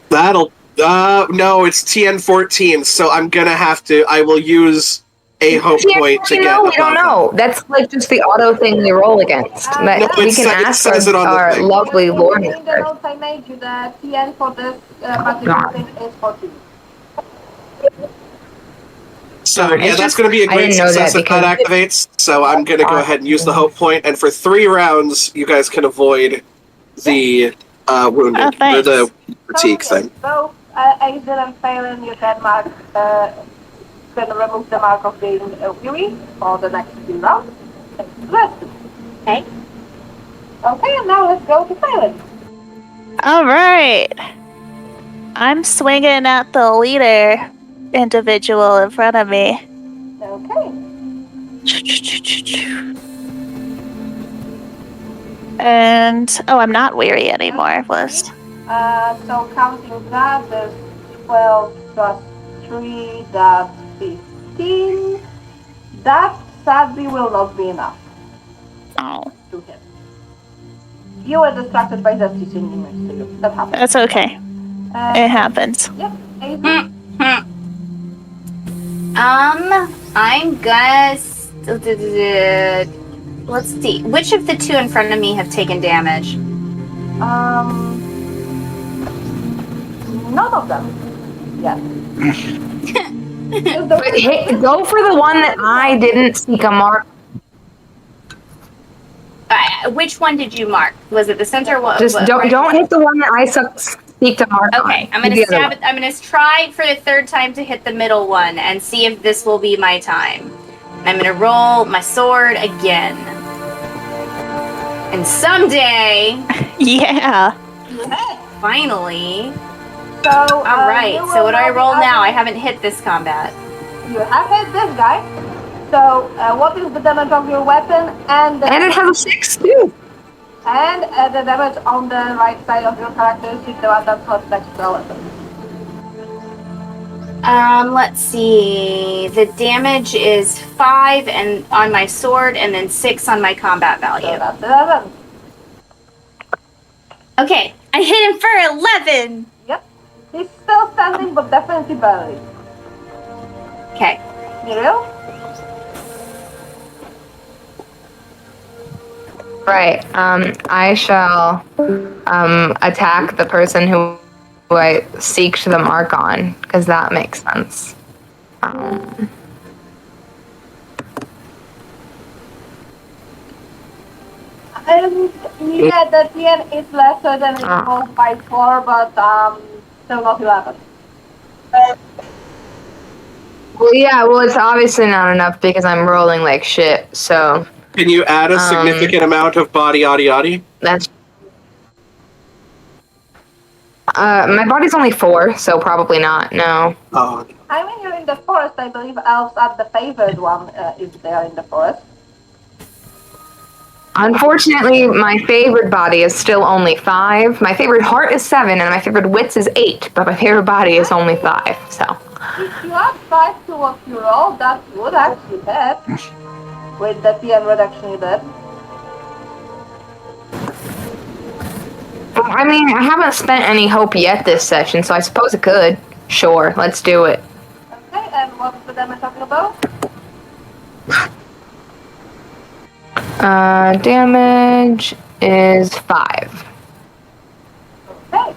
That'll. No, it's TN14, so I'm gonna have to. I will use a hope point to get. No, we don't know. That's like just the auto thing we roll against. But No, we it can sa- it ask says it on the our thing. lovely In the Loremistress. notes I made you, the TN for this particular thing is 14. So It's yeah, that's just- going to be a I great didn't know success that if that because activates. So I'm going to go ahead and use the hope point, and for 3 rounds, you guys can avoid the wounded or thanks. the fatigue So, yes, thing. both Asian and Phelan, you can mark, can remove the mark of being weary for the next 2 rounds. Let's do. Okay. Okay, and now let's go to Phelan. All right. I'm swinging at the leader individual in front of me. Okay. And I'm not weary anymore. Was So counting that, there's 12 plus 3, that's 15. That sadly will not be enough oh, to hit. You were distracted by that singing next to you. That happens. that's okay. It happens. Yep. Asian. I'm gonna. Let's see. Which of the 2 in front of me have taken damage? None of them. Yes. But hey, go for the one that I didn't seek a mark. Which one did you mark? Was it the center one? Just don't hit the one that I seek to mark. Okay, on. I'm gonna The other stab one. it. I'm gonna try for the 3rd time to hit the middle one and see if this will be my time. And I'm gonna roll my sword again. And someday, Yeah. finally. So. All right. you So will what do I now be roll now? I adding- haven't hit this combat. You have hit this guy. So what is the damage of your weapon and And it has a 6 too. and the damage on the right side of your character sheet? That's what's next to the weapon. Let's see. The damage is 5 and on my sword, and then 6 on my combat So value. that's 11. Okay, I hit him for 11. Yep. He's still standing, but definitely barely. Okay. Muriel? Right. I shall attack the person who I seek the mark on, because that makes sense. Yeah, the TN is lesser than it was by 4, but still not 11. Well, yeah, well, it's obviously not enough because I'm rolling like shit, so Can you add a significant amount of body, yaddy, yaddy? that's... my body's only 4, so probably not, no. Oh, I mean, you're in the forest. I believe elves are the favored one if they are in the forest. Unfortunately, my favorite body is still only 5. My favorite heart is 7, and my favorite wits is 8, but my favorite body is only 5, so... If you add 5 to what you roll, that would actually hit with the TN reduction you did. I mean, I haven't spent any hope yet this session, so I suppose it could. Sure, let's do it. Okay, and what's the damage talking about? Damage is 5. Okay.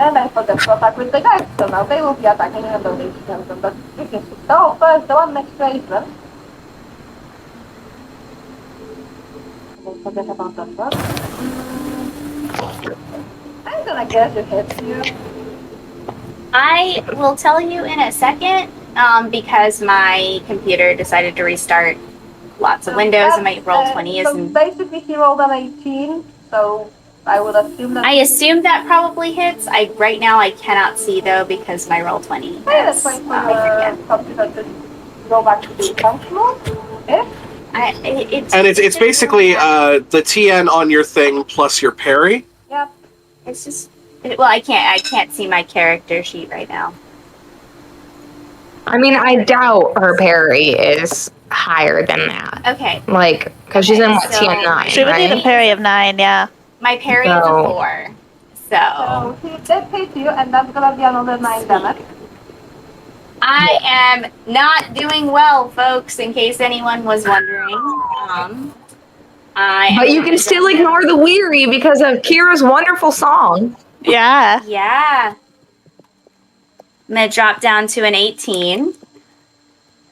And I forgot to attack with the guys, so now they will be attacking and though they can them, but you can go first, the one next to Adrian. Don't forget about that one. I'm gonna guess it hits you. I will tell you in a second, because my computer decided to restart lots of windows and my roll 20 so isn't... basically he rolled an 18, so I would assume that... I assume that probably hits. Right now I cannot see though because my roll 20 Okay, let's wait for your computer to go back to the functional. If it's basically the TN on your thing plus your parry. Yep. It's just... Well, I can't see my character sheet right now. I mean, I doubt her parry is higher than that. Okay. Like, because she's in, what, So- TN9, She would need a right? parry of 9, yeah. My parry is a So- 4. so he did hit you, and that's gonna be another 9 damage. I am not doing well, folks, in case anyone was wondering. But you can still ignore the weary because of Kira's wonderful song. Yeah. Yeah. I'm going to drop down to an 18.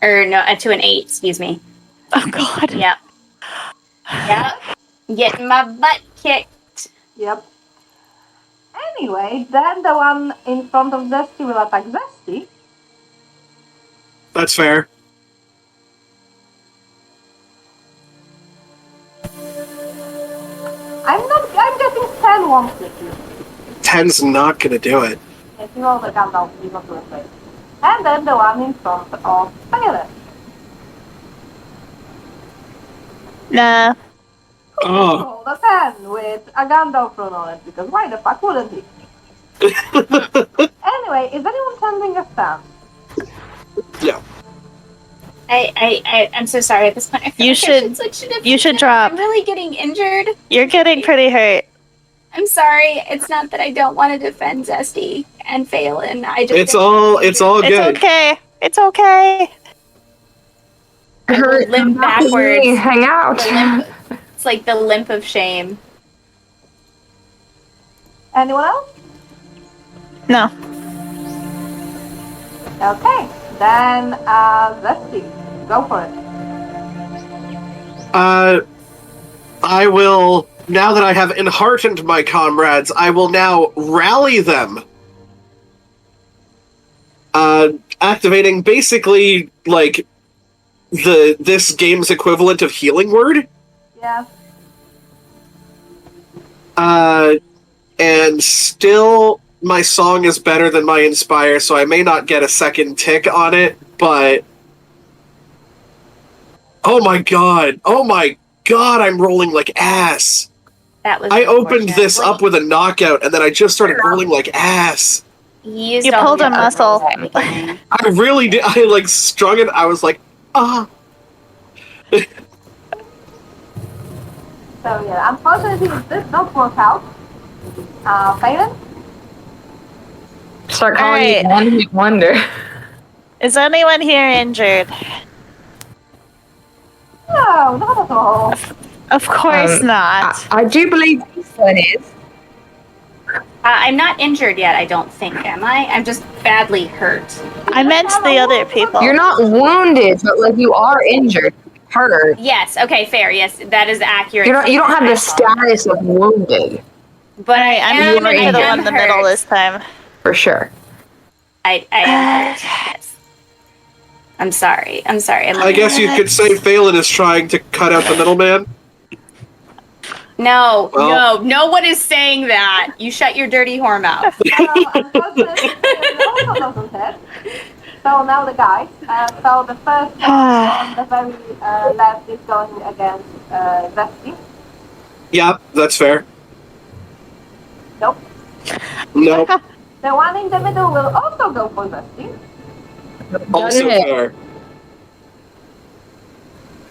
Or no, to an 8, excuse me. Oh, God. Yep. Yep. Getting my butt kicked. Yep. Anyway, then the one in front of Zesty will attack Zesty. That's fair. I'm getting 10 won't hit you. 10's not gonna do it. If you roll the gun down, please not do it right. And then the one in front of Violet. Nah. Oh. Roll a 10 with a Gandalf rune on it, because why the fuck wouldn't he? Anyway, is anyone sending a fan? Yeah. I'm so sorry at this point. I feel You like should- I should switch to you should defensive. drop. I'm really getting injured. You're getting pretty hurt. I'm sorry. It's not that I don't want to defend Zesty and Phelan. I just It's all good. It's okay. It's okay. I will limp backwards. Hang out. The limp, it's like the limp of shame. Anyone else? No. Okay, then let's see. Go for it. I will, now that I have enheartened my comrades, I will now rally them. Activating basically, like, this game's equivalent of healing word. Yeah. And still, my song is better than my inspire, so I may not get a second tick on it, but... Oh my god, I'm rolling like ass. That was. I opened this unfortunate. up with a knockout, and then I just started rolling like ass. You You pulled a muscle. I really did. I, like, strung it. I was like, ah. So yeah, unfortunately it did not work out. Phelan? Start calling Alright. you One-Hit Wonder. Is anyone here injured? No, not at all. Of course not. I do believe this one is. I'm not injured yet. I don't think. Am I? I'm just badly hurt. I meant the other people. You're not wounded, but like you are injured, hurt. Yes. Okay. Fair. Yes, that is accurate. You don't have I the status of wounded, But I I'm am. aiming for the I am one in the middle hurt. this time. for sure. I am hurt. Yes. I'm sorry. I guess you could say Phelan is trying to cut out the middleman. No, Well- no one is saying that. You shut your dirty whore mouth. Unfortunately, it also doesn't hit. So now the guys. So the first one on the very left is going against Vesty. Yeah, that's fair. Nope. Nope. The one in the middle will also go for Vesty. Also Doesn't it? fair.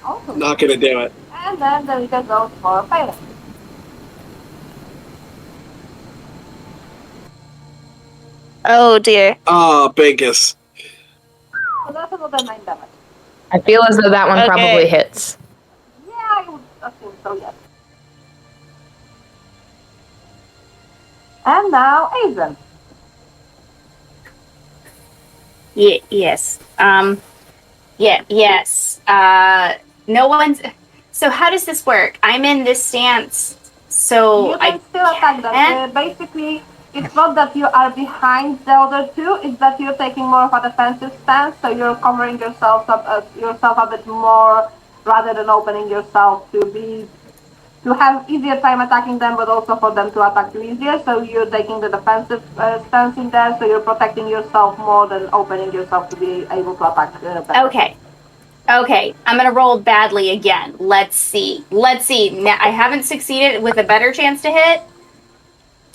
Also. Not gonna do it. And then the leader goes for Phelan. Oh dear. Ah, Binkus. So that's another 9 damage. I feel as though that one Okay. probably hits. Yeah, I would assume so, yes. And now Aizen. Yes. Yes. No one's. So how does this work? I'm in this stance, so You can still attack them. can't- Basically, it's not that you are behind the other two, it's that you're taking more of a defensive stance, so you're covering yourself a bit more rather than opening yourself to have easier time attacking them, but also for them to attack you easier. So you're taking the defensive stance in there, so you're protecting yourself more than opening yourself to be able to attack better. Okay, I'm gonna roll badly again. Let's see. Now, I haven't succeeded with a better chance to hit.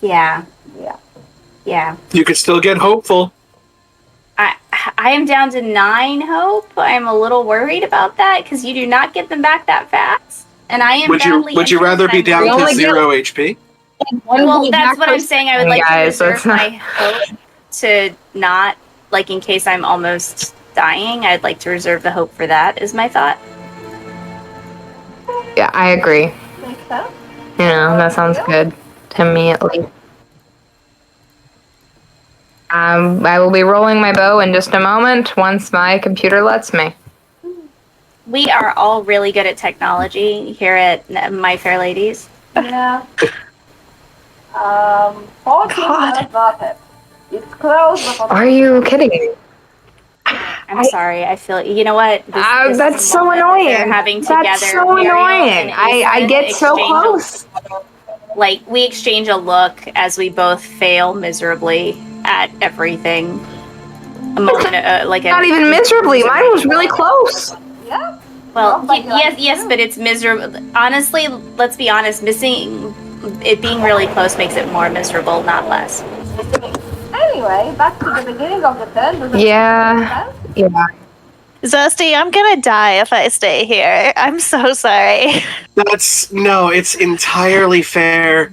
Yeah. You could still get hopeful. I am down to 9 hope. I'm a little worried about that because you do not get them back that fast. And I am Would you rather be down We to only get- 0 HP? Well, that's what I'm saying. I would like to Guys, reserve that's not- my hope to not, like, in case I'm almost dying, I'd like to reserve the hope for that, is my thought. Yeah, I agree. Makes sense. Yeah, that sounds good to me at least. I will be rolling my bow in just a moment once my computer lets me. We are all really good at technology here at My Fair Ladies. Yeah. 14 does not hit. It's close, but Are you kidding me? I'm sorry. I feel, you know what? This That's is a so moment that annoying. they're having together. That's so Muriel annoying. and I Asen get so exchange a- close. Like, we exchange a look as we both fail miserably at everything. A moment, Not even miserably. Mine was really close. yeah. Well, Well, but yes, but it's miserable. Honestly, let's be honest. Missing it being really close makes it more miserable, not less. Anyway, back to the beginning of the turn. Does it Yeah. make sense? Yeah. Zesty, I'm gonna die if I stay here. I'm so sorry. It's entirely fair.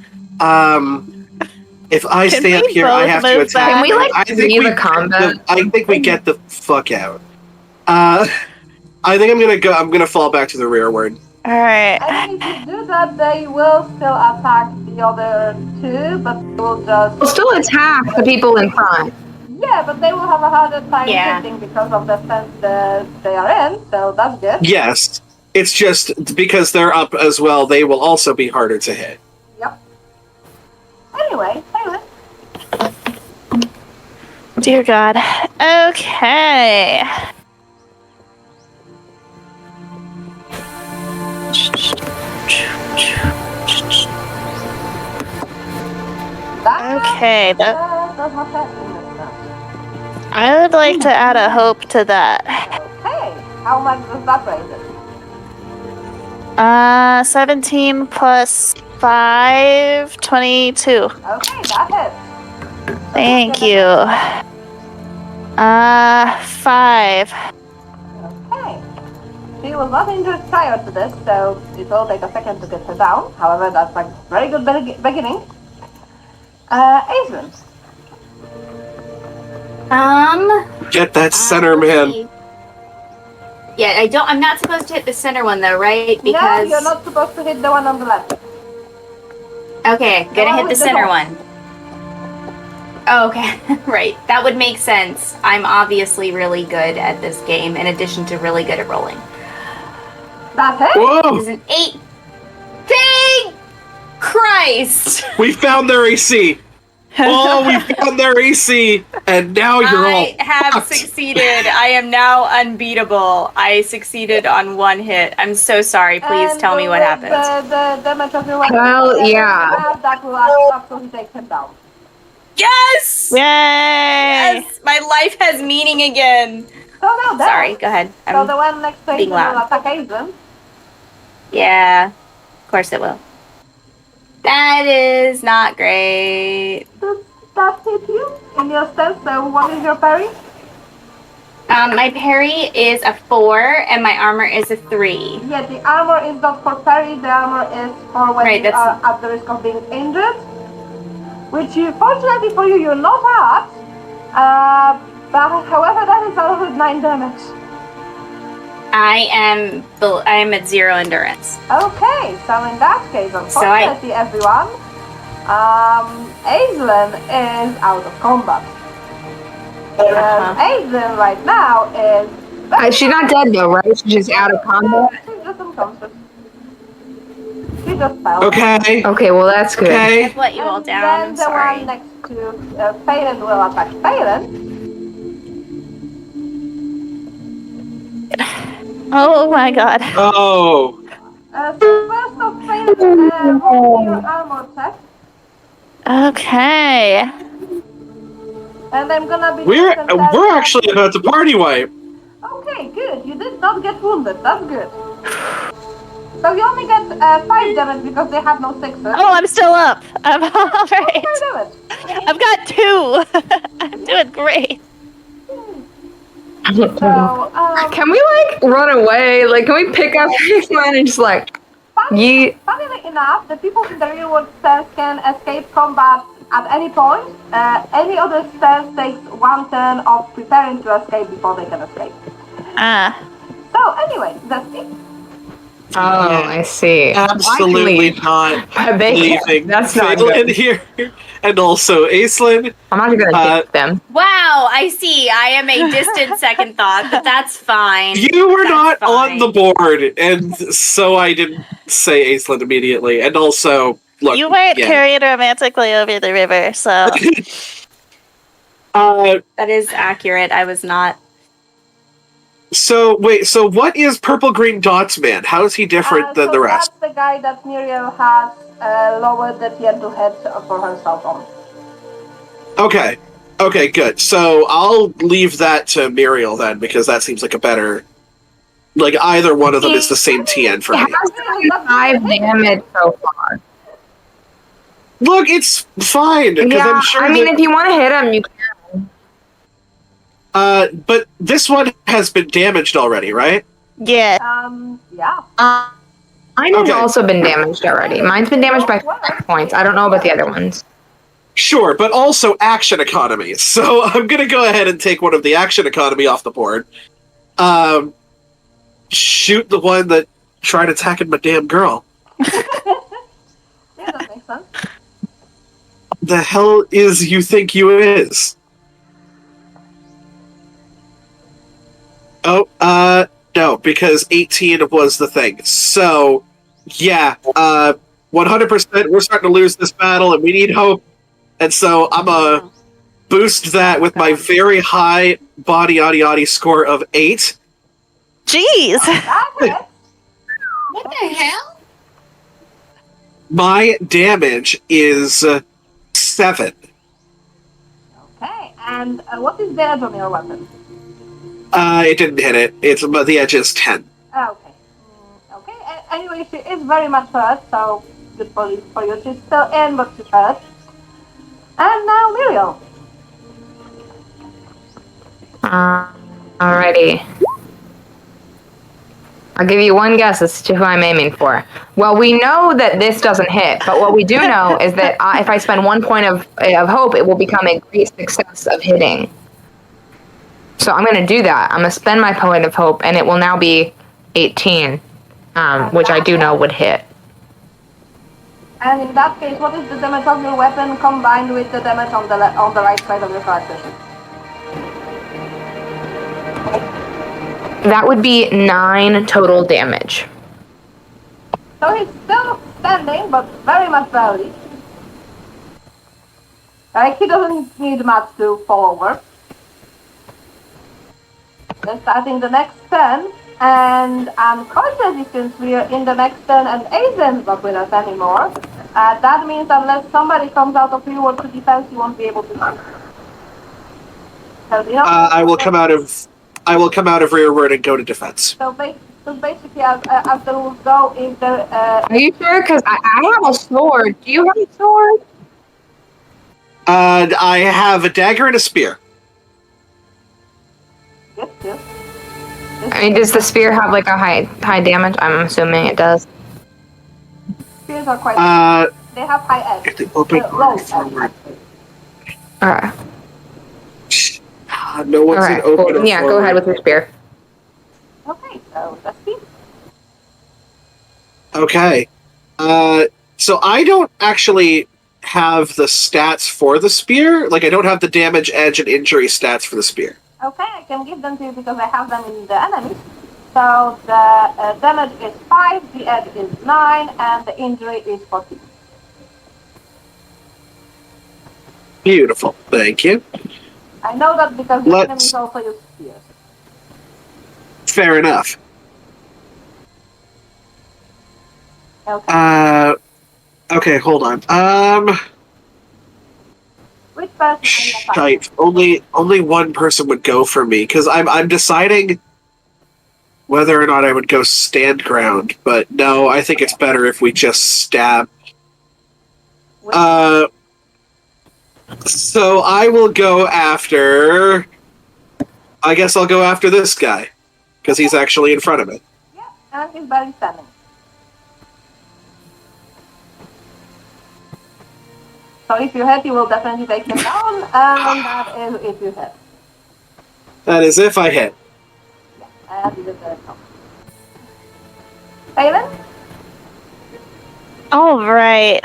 If I Can stay up we here, I both have to move attack. back? Can we, like, I think see we the combat? I think we get the fuck out. I think I'm gonna fall back to the rearward. Alright. And if you do that, they will still attack the other two, but they will just... We'll still attack the people in front. Yeah, but they will have a harder time Yeah. hitting because of the fence that they are in, so that's good. Yes. It's just because they're up as well, they will also be harder to hit. Yep. Anyway, Taylor. Dear God. Okay. Okay, that does not happen this time. I would like to add a hope to that. Okay, how much does that raise it? 17 plus 5, 22. Okay, that hits. Thank you. 5. Okay. She was not injured prior to this, so it will take a second to get her down. However, that's a very good beginning. Aizen. Get that center man. let's see. Yeah, I'm not supposed to hit the center one though, right? No, Because you're not supposed to hit the one on the left. okay, The gonna one hit the with the center dot. one. Oh, okay, right. That would make sense. I'm obviously really good at this game, in addition to really good at rolling. That's it? Whoa! Is an 8. Thank Christ! We found their AC. Oh, we found their AC, and now you're all I have fucked. succeeded. I am now unbeatable. I succeeded on 1 hit. I'm so sorry. Please And tell me what with happened. The damage of your weapon. Hell yeah. That will absolutely take him down. Yes! Yay! Yes! My life has meaning again. So now that. Sorry, go ahead. So the one next to being Aizen will loud. attack Aizen. Yeah, of course it will. That is not great. Does that hit you in your stance? So what is your parry? My parry is a 4 and my armor is a 3. Yeah, the armor is not for parry. The armor is for when Right, you are at the risk of being injured. Which, fortunately for you, you're not at. But however, that is all with 9 damage. I am at 0 endurance. Okay, so in that case, unfortunately, everyone, Aizen is out of combat. Aizen right now is. She's not dead though, right? She's just out of combat. She's just unconscious. She just fell. Okay. Okay, well that's good. Okay. I've let you all And down. then I'm the sorry. one next to Phelan will attack Phelan. Oh my god. Oh. So first off, Phelan, roll your armor check. Okay. And I'm gonna be. We're actually about to party wipe. Okay, good. You did not get wounded. That's good. So you only get 5 damage because they have no 6s. Oh, I'm still up. I'm all right. 5 damage. I've got 2. I'm doing great. So, Can we like run away? Like, can we pick up Aizen and just like yeet? funnily enough, the people in the real world stance can escape combat at any point. Any other stance takes 1 turn of preparing to escape before they can escape. So anyway, that's it. Oh, I see. Absolutely not But they can't. leaving That's not Phelan good. here. And also Aislinn. I'm not gonna hit them. Wow, I see. I am a distant second thought, but that's fine. You were That's not on fine. the board, and so I didn't say Aislinn immediately. And also, look, You weren't yeah. carried romantically over the river, so. That is accurate. I was not. So wait, so what is Purple Green Dots Man? How is he different than So the rest? that's the guy that Muriel has lowered the gentle head for herself on. Okay. Okay, good. So I'll leave that to Muriel then, because that seems like a better. Like either one of them is the same TN for It me. has 5 damage so far. Look, it's fine. 'Cause Yeah, I'm sure I mean, that- if you want to hit him, you can. but this one has been damaged already, right? Yeah. Yeah. Mine has Okay. also been damaged already. Mine's been damaged by 5 points. I don't know about the other ones. Sure, but also action economy. So I'm gonna go ahead and take one of the action economy off the board. Shoot the one that tried attacking my damn girl. Yeah, that makes sense. The hell is you think you is? Oh, no, because 18 was the thing. So, yeah, 100% we're starting to lose this battle and we need hope. And so I'm gonna boost that with my very high body yaddy score of 8. Jeez. That hits. What the hell? My damage is 7. Okay, and what is the edge on your weapon? It didn't hit it. It's but the edge is 10. Okay. Okay. Anyway, she is very much hurt, so good for you. She's still in, but she's hurt. And now Muriel. Alrighty. I'll give you one guess as to who I'm aiming for. Well, we know that this doesn't hit, but what we do know is that if I spend 1 point of hope, it will become a great success of hitting. So I'm going to do that. I'm going to spend my point of hope, and it will now be 18, which I do know would hit. And in that case, what is the damage of your weapon combined with the damage on the right side of your character sheet? That would be 9 total damage. So he's still standing, but very much barely. Like, he doesn't need much to fall over. We're starting the next turn, and I'm conscious since we are in the next turn and Aiden's not with us anymore. That means unless somebody comes out of rearward to defense, you won't be able to shoot. I will come out of rearward and go to defense. So basically, as the rules go, if the Are you sure? Because I have a sword. Do you have a sword? I have a dagger and a spear. yes. I mean, does the spear have like a high damage? I'm assuming it does. Spears are quite. They have high edge. Low edge. Alright. No one's Alright. open. Cool. Yeah, go ahead with your spear. Okay, so that's speed. Okay. So I don't actually have the stats for the spear. Like, I don't have the damage, edge, and injury stats for the spear. Okay, I can give them to you because I have them in the enemies. So the damage is 5, the edge is 9, and the injury is 14. Beautiful. Thank you. I know that because the enemies also use spears. Fair enough. Okay. Okay, hold on. Which person Shite. Only one person would go for me, because I'm deciding whether or not I would go stand ground, but no, I think it's better if we just stab. So I will go after... I guess I'll go after this guy, because he's actually in front of it. Yeah, and he's barely standing. So if you hit, you will definitely take him down, and that is if you hit. That is if I hit. Yeah, and you did that. Phelan? Alright.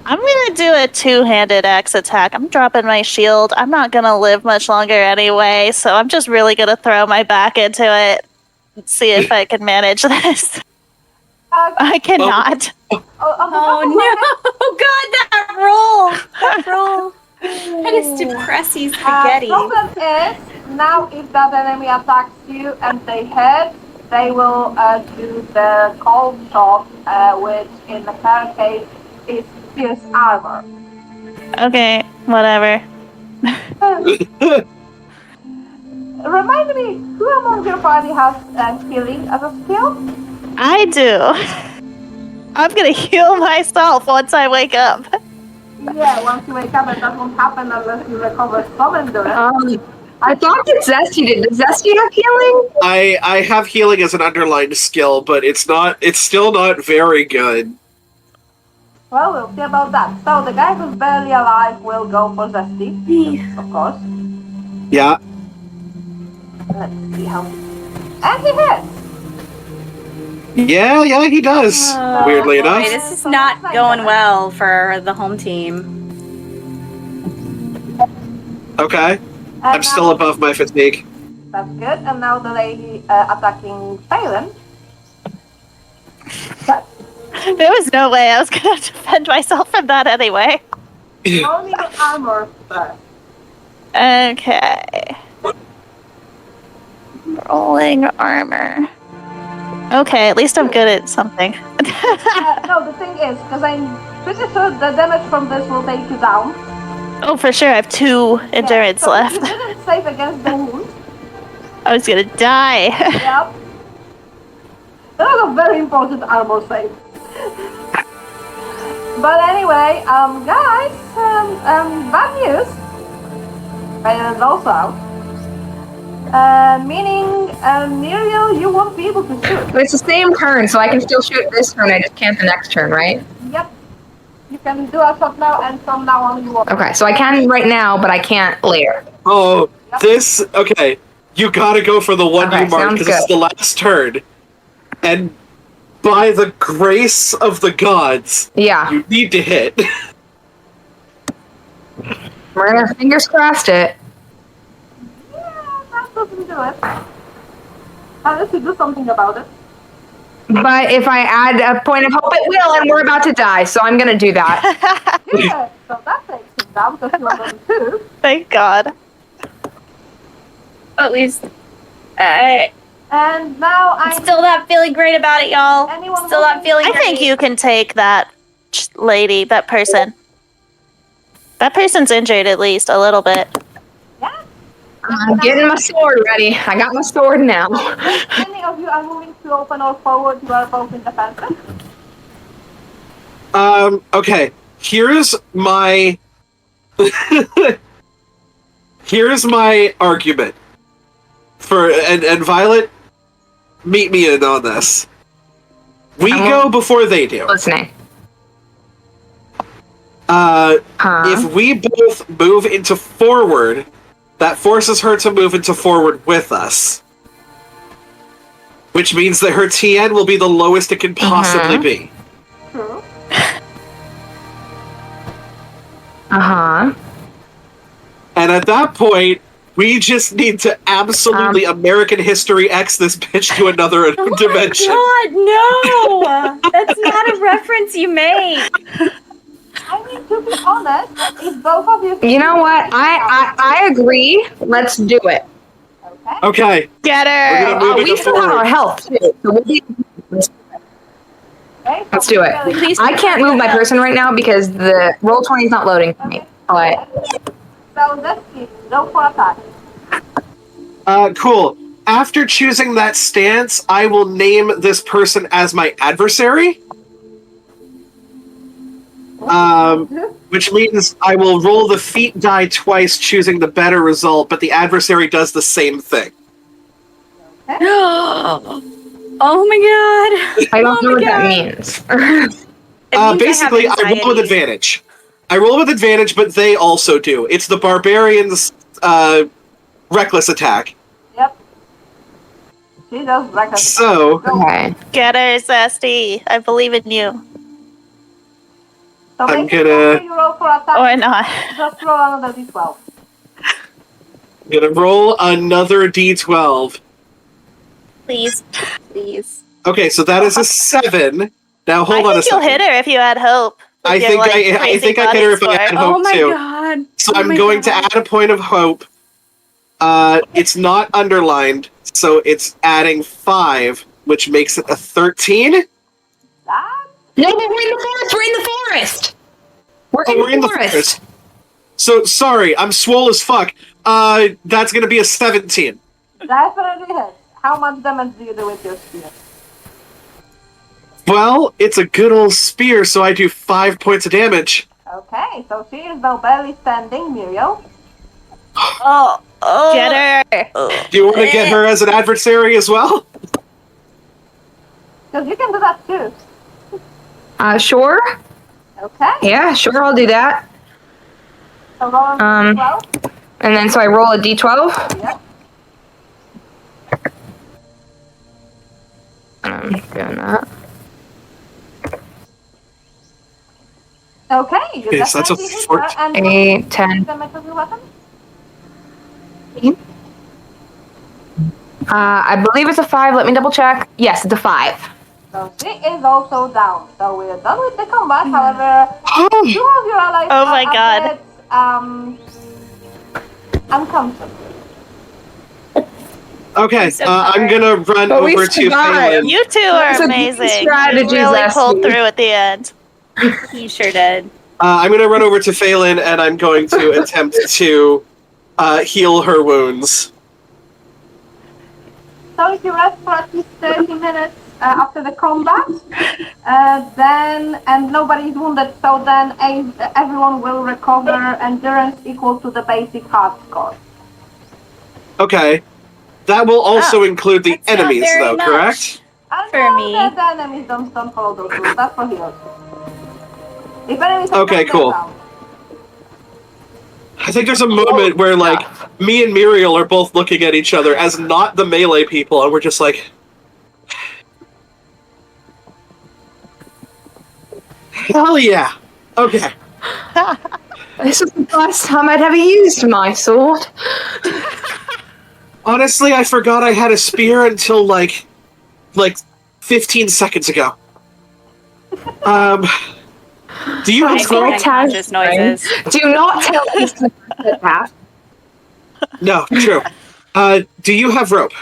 I'm gonna do a two-handed axe attack. I'm dropping my shield. I'm not gonna live much longer anyway, so I'm just really gonna throw my back into it and see if I can manage this. I cannot. Oh no! God, that roll! That is depressing spaghetti. Problem is, now if that enemy attacks you and they hit, they will do the cold shot, which in the her case is pierce armor. Okay, whatever. Remind me, who among your party has healing as a skill? I do. I'm gonna heal myself once I wake up. Yeah, once you wake up, and that won't happen unless you recover some endurance. I thought that Zesty did. Does Zesty have healing? I have healing as an underlined skill, but it's still not very good. Well, we'll see about that. So the guy who's barely alive will go for Zesty, of course. Yeah. Let's see how. And he hits. Yeah, he does. Weirdly enough. Boy, this is not going well for the home team. Okay. I'm still above my fatigue. That's good. And now the lady attacking Phelan. There was no way I was gonna defend myself from that anyway. Only the armor first. Okay. Rolling armor. Okay, at least I'm good at something. No, the thing is, because I'm pretty sure the damage from this will take you down. Oh, for sure, I have 2 endurance so left. You didn't save against the wound. I was gonna die. Yep. That was a very important armor save. But anyway, guys, bad news. Phelan's also out. Meaning, Muriel, you won't be able to shoot. But it's the same turn, so I can still shoot this turn. I just can't the next turn, right? Yep. You can do a shot now, and from now on you won't. Okay, so I can right now, but I can't later. Oh, this... Okay. You gotta go for the one you marked, because it's the last turn. And by the grace of the gods, you need to hit. We're gonna fingers crossed it. Yeah, that doesn't do it. Unless you do something about it. But if I add a point of hope, it will, and we're about to die, so I'm gonna do that. Yeah, so that's it. down because you are level 2. Thank God. At least. And now I'm Still not feeling great about it, y'all. Anyone Still not moving? feeling I great. think you can take that lady, that person. That person's injured at least a little bit. yeah. I'm getting my sword ready. I got my sword now. If any of you are moving to open or forward, you are both in defensive. Okay. Here's my argument for and Violet, meet me in on this. We go before they do. Listening. If we both move into forward, that forces her to move into forward with us. Which means that her TN will be the lowest it can possibly be. True. And at that point, we just need to absolutely American History X this bitch to another dimension. God, no! That's not a reference you make. I mean, to be honest, if both of you... You know what? I agree. Let's do it. Okay. Okay. Get her! We're gonna move We into still have our forward. health too. So we'll be, Okay, let's do it. I can't move my person right now because the roll 20 is not loading for me. But So let's see. Go for attack. Cool. After choosing that stance, I will name this person as my adversary. Which means I will roll the feat die twice, choosing the better result, but the adversary does the same thing. Oh my god. I don't know what that means. Basically, I roll with advantage. I roll with advantage, but they also do. It's the barbarian's reckless attack. Yep. She does reckless. So, Okay. Get her, Zesty. I believe in you. So I'm basically, gonna- after you roll for attack, Or not. just roll another d12. I'm gonna roll another d12. Please. Please. Okay, so that is a 7. Now hold on a I think you'll second. hit her if you had hope. With I your, think like, I crazy think I hit her if I body had score. hope Oh my too. god. So Oh I'm my going to God. add a point of hope. It's not underlined, so it's adding 5, which makes it a 13. That? No, but we're in the forest. We're in the forest. We're in the forest. So sorry, I'm swole as fuck. That's gonna be a 17. Definitely hits. How much damage do you do with your spear? Well, it's a good old spear, so I do 5 points of damage. Okay, so she is now barely standing, Muriel. Oh, get her. Do you want to get her as an adversary as well? Because you can do that too. Sure. Okay. Yeah, sure. I'll do that. So roll on 12. And then so I roll a d12. Yep. I'm doing that. Okay, you Okay, so that's a definitely hit her 14. and 8, 10. damage of your weapon. I believe it's a 5. Let me double check. Yes, it's a 5. So she is also down. So we're done with the combat. However, two of your allies Oh are my God. a bit uncomfortable. Okay, so I'm sorry. gonna run But we over to survived. Phelan. You two are That's a good amazing. strategy, You really Zesty. pulled through at the end. You sure did. I'm gonna run over to Phelan, and I'm going to attempt to heal her wounds. So if you rest for at least 30 minutes after the combat, and nobody's wounded, so then everyone will recover endurance equal to the basic hard score. Okay. That will also include the That's not enemies, very though, much. correct? And For no, me. the enemies don't follow those rules. That's for heroes. If enemies are Okay, down, cool. they're down. I think there's a moment where, like, me and Muriel are both looking at each other as not the melee people, and we're just like... Hell yeah! Okay. This is the last time I'd ever used my sword. Honestly, I forgot I had a spear until, like 15 seconds ago. Do you have Making rope? unconscious noises. Do not tell Eastern that. No, true. Do you have rope?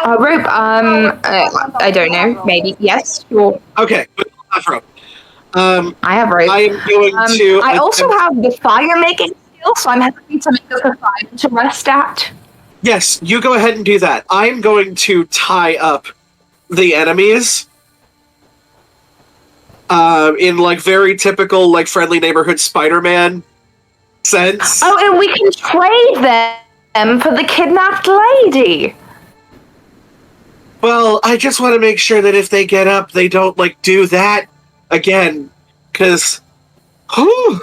Rope, I don't know. Maybe. Yes, sure. Okay, we don't have rope. I have rope. I am going to. I also have the fire making skill, so I'm happy to make us a fire to rest at. Yes, you go ahead and do that. I'm going to tie up the enemies. In like very typical like friendly neighborhood Spider-Man sense. Oh, and we can trade them for the kidnapped lady. Well, I just want to make sure that if they get up, they don't like do that again, because. Right,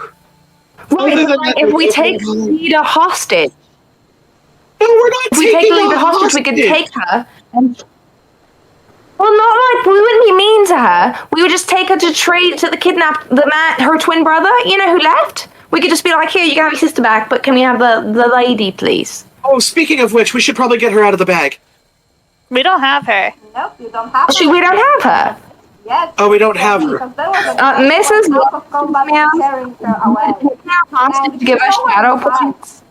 like, if we take Lita hostage, No, we're not if we taking take Lita her hostage, we could take her. And, well, not like we wouldn't be mean to her. We would just take her to trade to the kidnapped her twin brother. You know who left? We could just be like, here, you can have your sister back, but can we have the lady, please? Oh, speaking of which, we should probably get her out of the bag. We don't have her. Nope, you don't have We don't have her. Yes. Oh, we don't have her. Because there was a Mrs. out of combat carrying her away. Hostage to give us shadow points.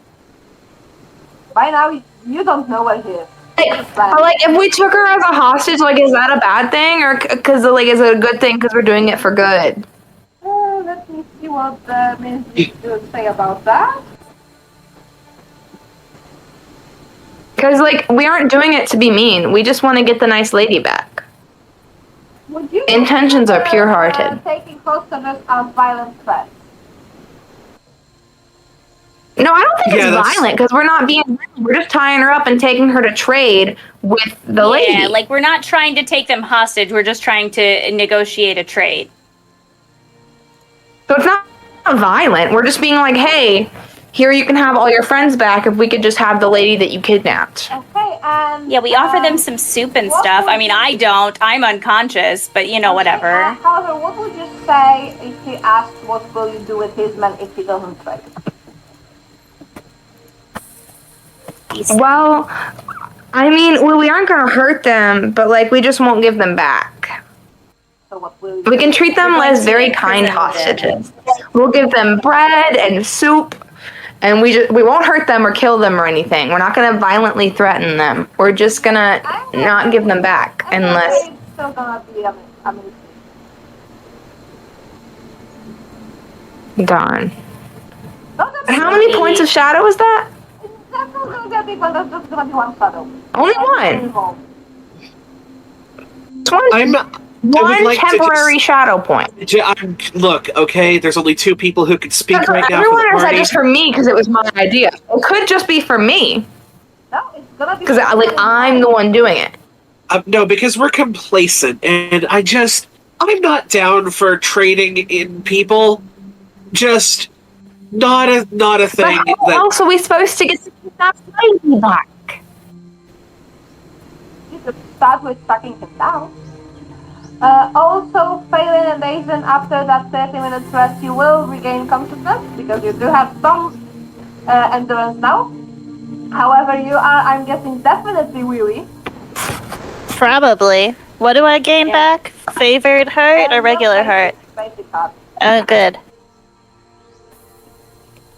By now, you don't know where he is. Like, if we took her as a hostage, like, is that a bad thing, or because like, is it a good thing because we're doing it for good? Let me see what the ministry would say about that. Because like, we aren't doing it to be mean. We just want to get the nice lady back. Would you Intentions are consider, pure-hearted. taking hostages as violent threats? No, I don't think Yeah, it's that's- violent because we're not being. We're just tying her up and taking her to trade with the lady. Yeah, like we're not trying to take them hostage. We're just trying to negotiate a trade. So it's not violent. We're just being like, hey, here you can have all your friends back if we could just have the lady that you kidnapped. Okay, and... Yeah, we offer them some soup and what stuff. would I mean, you- I don't. I'm unconscious, but you know, whatever. However, what would you say if he asked what will you do with his men if he doesn't trade? Well, I mean, we aren't going to hurt them, but like, we just won't give them back. So what will you We do? can treat them We're going as to very kind imprison them. hostages. We'll give them bread and soup, and we won't hurt them or kill them or anything. We're not going to violently threaten them. We're just going to not give them back I'm gonna unless. say it's still gonna be a mistake. Darn. Not that And how many points of shadow is that? That's not gonna get big one, that's just gonna be one shadow. Only And one. It's one, I'm. I would one like to temporary just- shadow point. Look, okay, there's only 2 people who can speak That's right now for everyone the is that party. just for me because it was my idea. It could just be for me No, it's gonna be because like I'm the one doing it. No, because we're complacent, and I'm not down for trading in people. Just not a thing But how that. else are we supposed to get the kidnapped lady back? You could start with tracking him down. Also, failing and Asian after that 30-minute rest, you will regain consciousness because you do have some endurance now. However, you are, I'm guessing, definitely weary. Probably. What do I gain back? Favored heart or regular heart? Basic heart. Oh, good.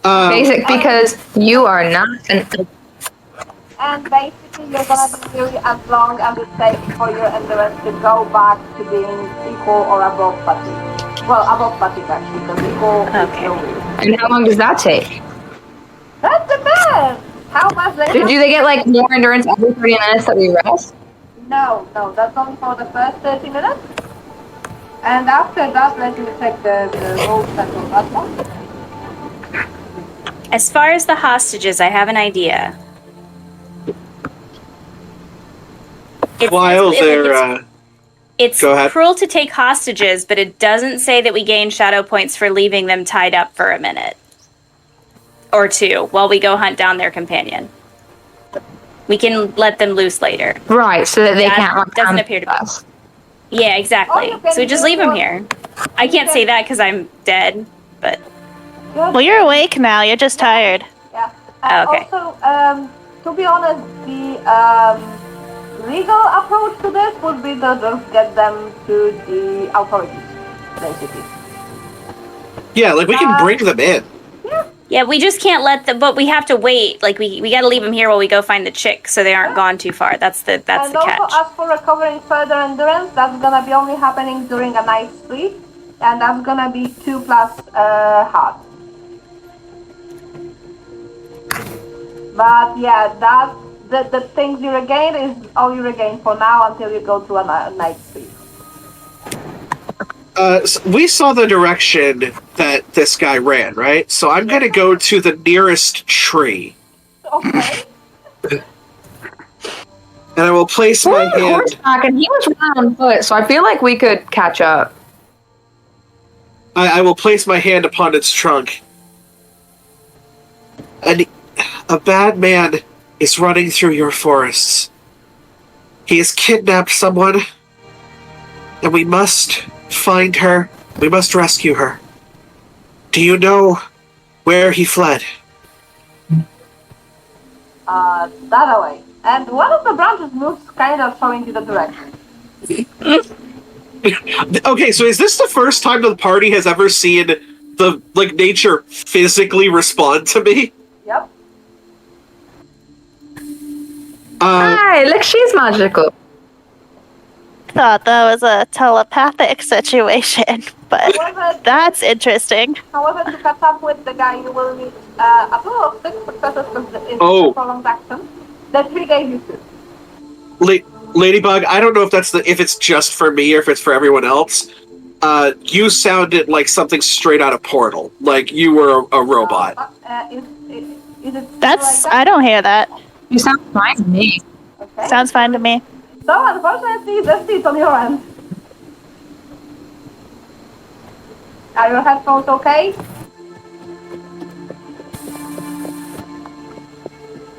Basic because you are not an. And basically, you're gonna be weary as long as it takes for your endurance to go back to being equal or above fatigue. Well, above fatigue actually, because equal is still weary. And how long does that take? That depends! How much they Do they get like more endurance every 30 minutes that we rest? No, that's only for the first 30 minutes. And after that, let me check the rules and all that one. As far as the hostages, I have an idea. While they're. It's Go ahead. cruel to take hostages, but it doesn't say that we gain shadow points for leaving them tied up for a minute or 2 while we go hunt down their companion. We can let them loose later. Right, so that they That can't like, doesn't come appear to be. us. Yeah, exactly. Oh, you can So we just do leave them what- here. I can't say that because I'm dead, but Good. Well, you're awake now. You're just tired. Yeah. Okay. Also, to be honest, the legal approach to this would be to just get them to the authorities. basically. Yeah, like we can bring them in. Yeah, we just can't let them. But we have to wait. Like we got to leave them here while we go find the chick, so they aren't gone too far. That's the And catch. also, as for recovering further endurance, that's gonna be only happening during a night's sleep, and that's gonna be 2 plus heart. But yeah, the things you regain is all you regain for now until you go to a night's sleep. So we saw the direction that this guy ran, right? So I'm gonna go to the nearest tree. Okay. And I will place my We're on hand. horseback, and he was running on foot, so I feel like we could catch up. I will place my hand upon its trunk. And a bad man is running through your forests. He has kidnapped someone, and we must find her. We must rescue her. Do you know where he fled? That away. And one of the branches moves, kind of showing you the direction. Okay, so is this the first time the party has ever seen the nature physically respond to me? Yep. Hi, look, she's magical. Thought that was a telepathic situation, but that's interesting. However, to catch up with the guy, you will need a total of 6 successes because it's a prolonged action. The 3 gave you 2. Ladybug, I don't know if if it's just for me or if it's for everyone else. You sounded like something straight out of Portal, like you were a robot. Is it That's like I don't hear that. You sound fine to me. Okay. Sounds fine to me. So, unfortunately, the seat on your end. Are your headphones okay?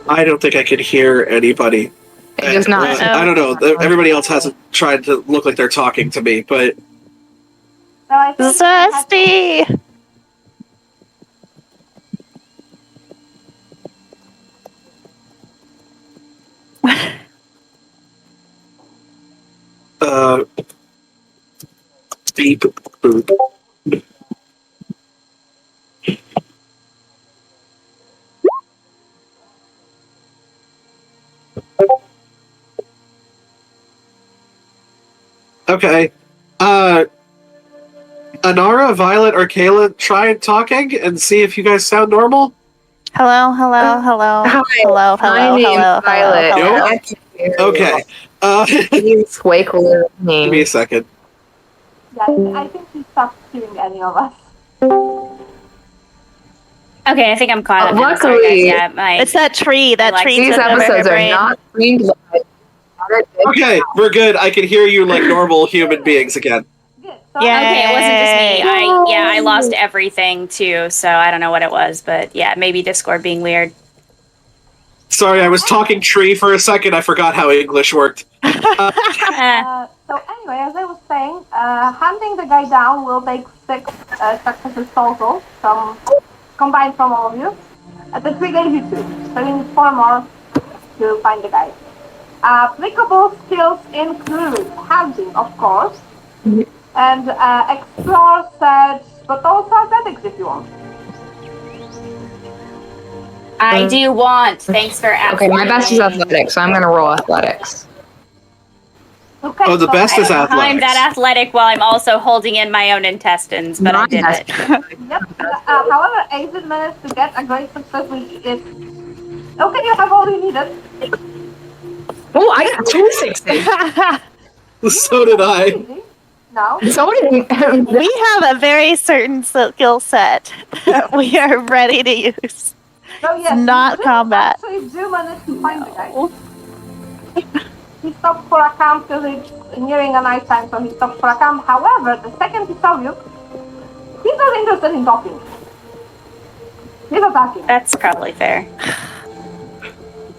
I don't think I can hear anybody. It is not. I don't know. Everybody else hasn't tried to look like they're talking to me, but So I think Zesty! beep boop. Okay. Anara, Violet, or Kayla, try talking and see if you guys sound normal. Hello, hello, hello, Hi, hello, my hello, name's hello, Violet. hello. Nope. Okay. He's way cooler than Give me me. a second. Yeah, I think she stopped hearing any of us. Okay, I think I'm caught up. now. Sorry, Luckily- guys. Yeah, It's that tree. That like tree These took over her episodes are brain. not streamed live. Okay, we're good. I can hear you like normal human beings again. Good. So Yeah. Okay, it wasn't just me. I Yay. lost everything too, so I don't know what it was, but yeah, maybe Discord being weird. Sorry, I was talking tree for a second. I forgot how English worked. Eh, So anyway, as I was saying, hunting the guy down will take 6 successes total, combined from all of you. The 3 gave you 2, so you need 4 more to find the guy. Applicable skills include hunting, of course, and explore, search, but also athletics if you want. I do want. Thanks for asking. Okay, my best is athletics, so I'm gonna roll athletics. Okay, Oh, the so best is I'm athletics. that athletic while I'm also holding in my own intestines, but I did it. Yep. However, Aiden managed to get a great success, which is okay. You have all you needed. Oh, I got 2 6s. So did I. Easy. Now, So did We have a very certain skill set that we are ready to use. so yes, Not you combat. actually do manage to find the guy. He stopped for a camp because it's nearing a night time, so he stopped for a camp. However, the second he saw you, he's not interested in talking. He's attacking. That's probably fair.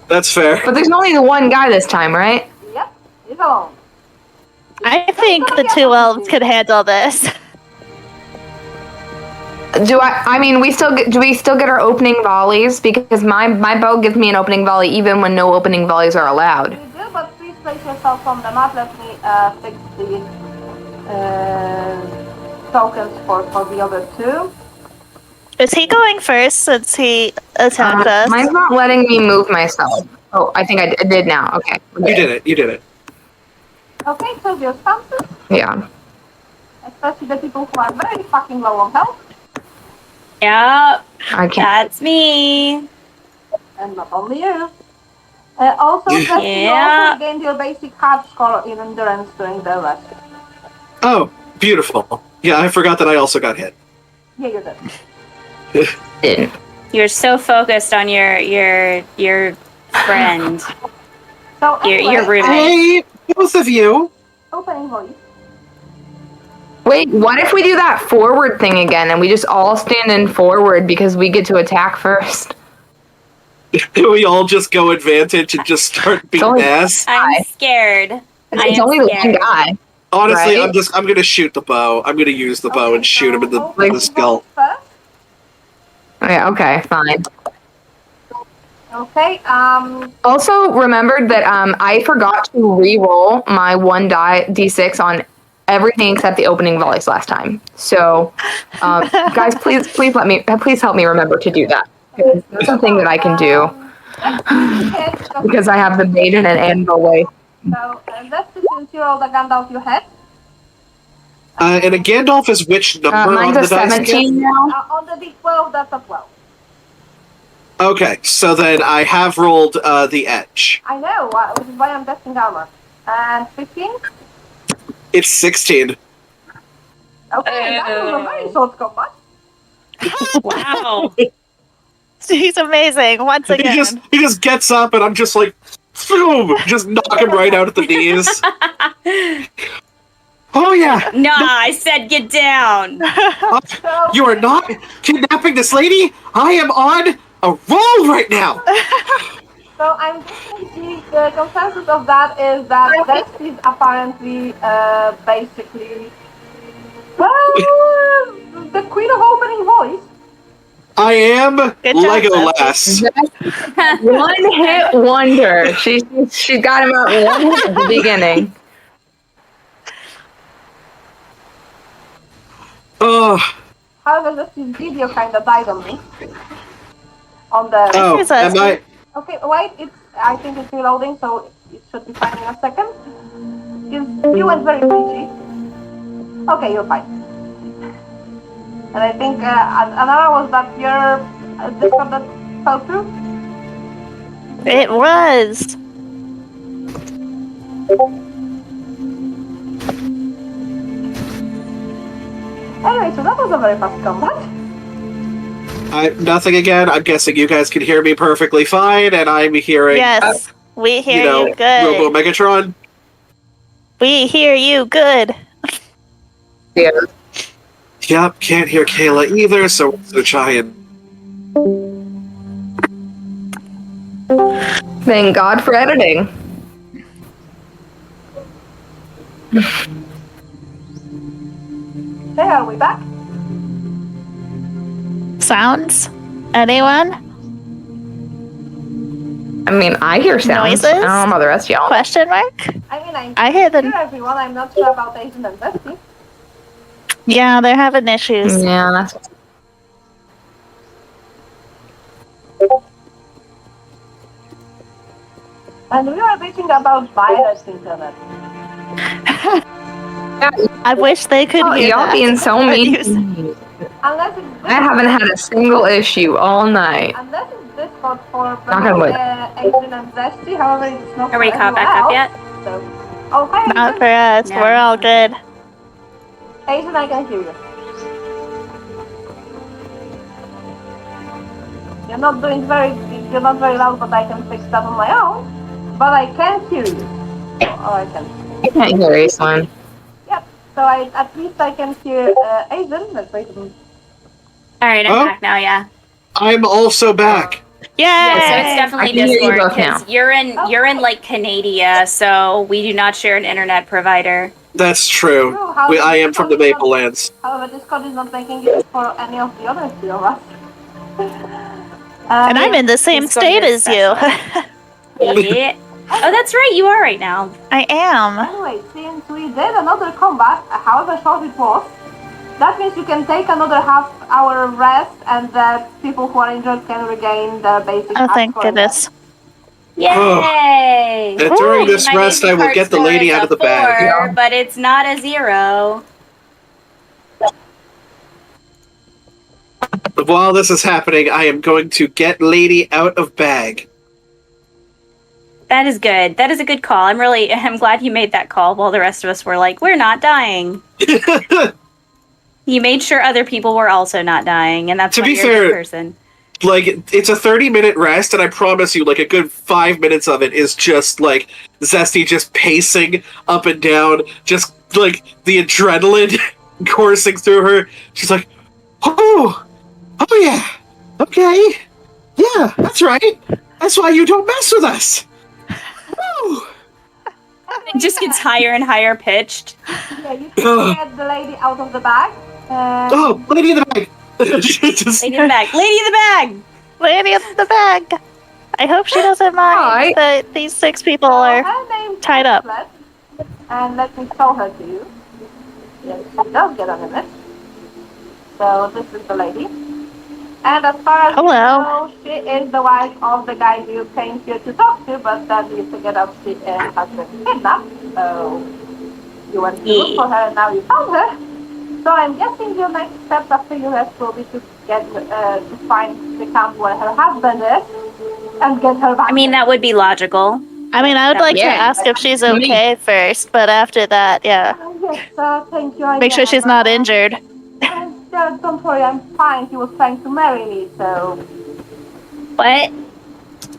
That's fair. But there's only the one guy this time, right? Yep, he's alone. I think the 2 elves could handle this. I mean, do we still get our opening volleys? Because my bow gives me an opening volley even when no opening volleys are allowed. You do, but please place yourself on the map. Let me fix the tokens for the other two. Is he going first since he attacked us? Mine's not letting me move myself. Oh, I think I did now. Okay. You did it. You did it. Okay, so your stances, Yeah. especially the people who are very fucking low on health, Yep, I can't. that's me. and not only you. Also, just you Yeah. also gained your basic hard score in endurance during the rest. Oh, beautiful. Yeah, I forgot that I also got hit. Yeah, you did. Didn't. You're so focused on your friend, So anyway, your roommate. Hey, both of you. opening voice. Wait, what if we do that forward thing again and we just all stand in forward because we get to attack first? We all just go advantage and just start beating only- ass. I'm scared. I It's am only one scared. guy. Honestly, Right? I'm gonna shoot the bow. I'm gonna use the bow and shoot him in the skull. First. Yeah, okay, fine. Okay, Also remembered that I forgot to re-roll my one d6 on everything except the opening volleys last time. So, guys, please help me remember to do that. Because that's a thing that I can do because I have the maiden and anvil way. So, that's since you rolled a Gandalf you had. And a Gandalf is which number Mine's on a the dice again? 17 now. On the D12, that's a 12. Okay, so then I have rolled the edge. I know, which is why I'm testing armor. And 15? It's 16. Okay, that was a very short combat. Wow. He's amazing once He again. just gets up and I'm just like, boom, just knock him right out at the knees. Oh yeah, Nah, I said get down. So, you are not kidnapping this lady. I am on a roll right now. so I'm guessing the consensus of that is that this is apparently, basically, well, the queen of opening voice. I am Good job, Legolas. One hit wonder. She got him out in one hit at the beginning. Oh, However, this video kind of died on me. On the... oh, Here's am us. I? Okay, wait, I think it's reloading, so it should be fine in a second. You went very preachy. Okay, you're fine. And I think, Anara, was that your Discord that fell through? It was. Anyway, so that was a very fast combat. Nothing again. I'm guessing you guys can hear me perfectly fine, and I'm hearing, Yes, we hear you know, you good. Robo Megatron. We hear you good. Yeah. Yep, can't hear Kayla either, so we're gonna try and. Thank God for editing. Okay, are we back? Sounds? Anyone? I mean, I hear sounds. Noises? I don't know about the rest of y'all. Question mark? I mean, I hear them. hear everyone. I'm not sure about Asian and Bestie. Yeah, they're having issues. Yeah, that's. And we are bitching about virus internet. I wish they could Oh, hear y'all that. being so mean. Unless it's I haven't had a single issue all night. Unless it's Discord for on wood. Asian and Bestie, however, it's not Are we for caught back everyone up yet? else. So, okay, Not Asian. for us. No. We're all good. Asian, I can hear you. You're not very loud, but I can fix that on my own. But I can hear you. Oh, I can. I can't hear Aislinn. Yep. So at least I can hear Asian. Let's wait a minute. All right, I'm Oh. back now. Yeah. I'm also back. Yay! Yeah, so it's I definitely can hear you Discord both now. because you're in like Canada, so we do not share an internet provider. That's true. I am from the Maple Lands. However, Discord is not making it for any of the other three of us. And I'm in the same Discord state is as you. Yeah. Oh, that's right. You are right now. I am. Anyway, since we did another combat, however short it was, That means you can take another half-hour rest, and that people who are injured can regain their basic. Oh, thank score again. goodness. Yay! And during this My rest, basic I will heart get the score lady is out a of the bag. 4, but it's not a 0. While this is happening, I am going to get lady out of bag. That is good. That is a good call. I'm glad you made that call while the rest of us were like, we're not dying. You made sure other people were also not dying, and that's To why be you're a fair, good person. Like, it's a 30-minute rest, and I promise you, like, a good 5 minutes of it is just, like, Zesty just pacing up and down, just, like, the adrenaline coursing through her. She's like, oh yeah, okay, yeah, that's right. That's why you don't mess with us. Woo. It just gets higher and higher pitched. Yeah, you can get the lady out of the bag. Oh, lady in the bag. Lady in the bag. Lady in the bag! Lady in the bag. I hope she doesn't mind Hi. that these 6 people So are her name's tied up. Atlas, and let me show her to you. Yes, she does get an image. So this is the lady. And as far as Hello. you know, she is the wife of the guy you came here to talk to, but then you figured out she has been kidnapped. So you went to look for her, and now you found her. So I'm guessing your next steps after your rest will be to get to find the camp where her husband is and get her back. I mean, that would be logical. I mean, I would like to Yeah. ask if she's okay first, but after that, yeah. Yes, thank you. Make sure she's not injured. Don't worry, I'm fine. He was trying to marry me, so. What?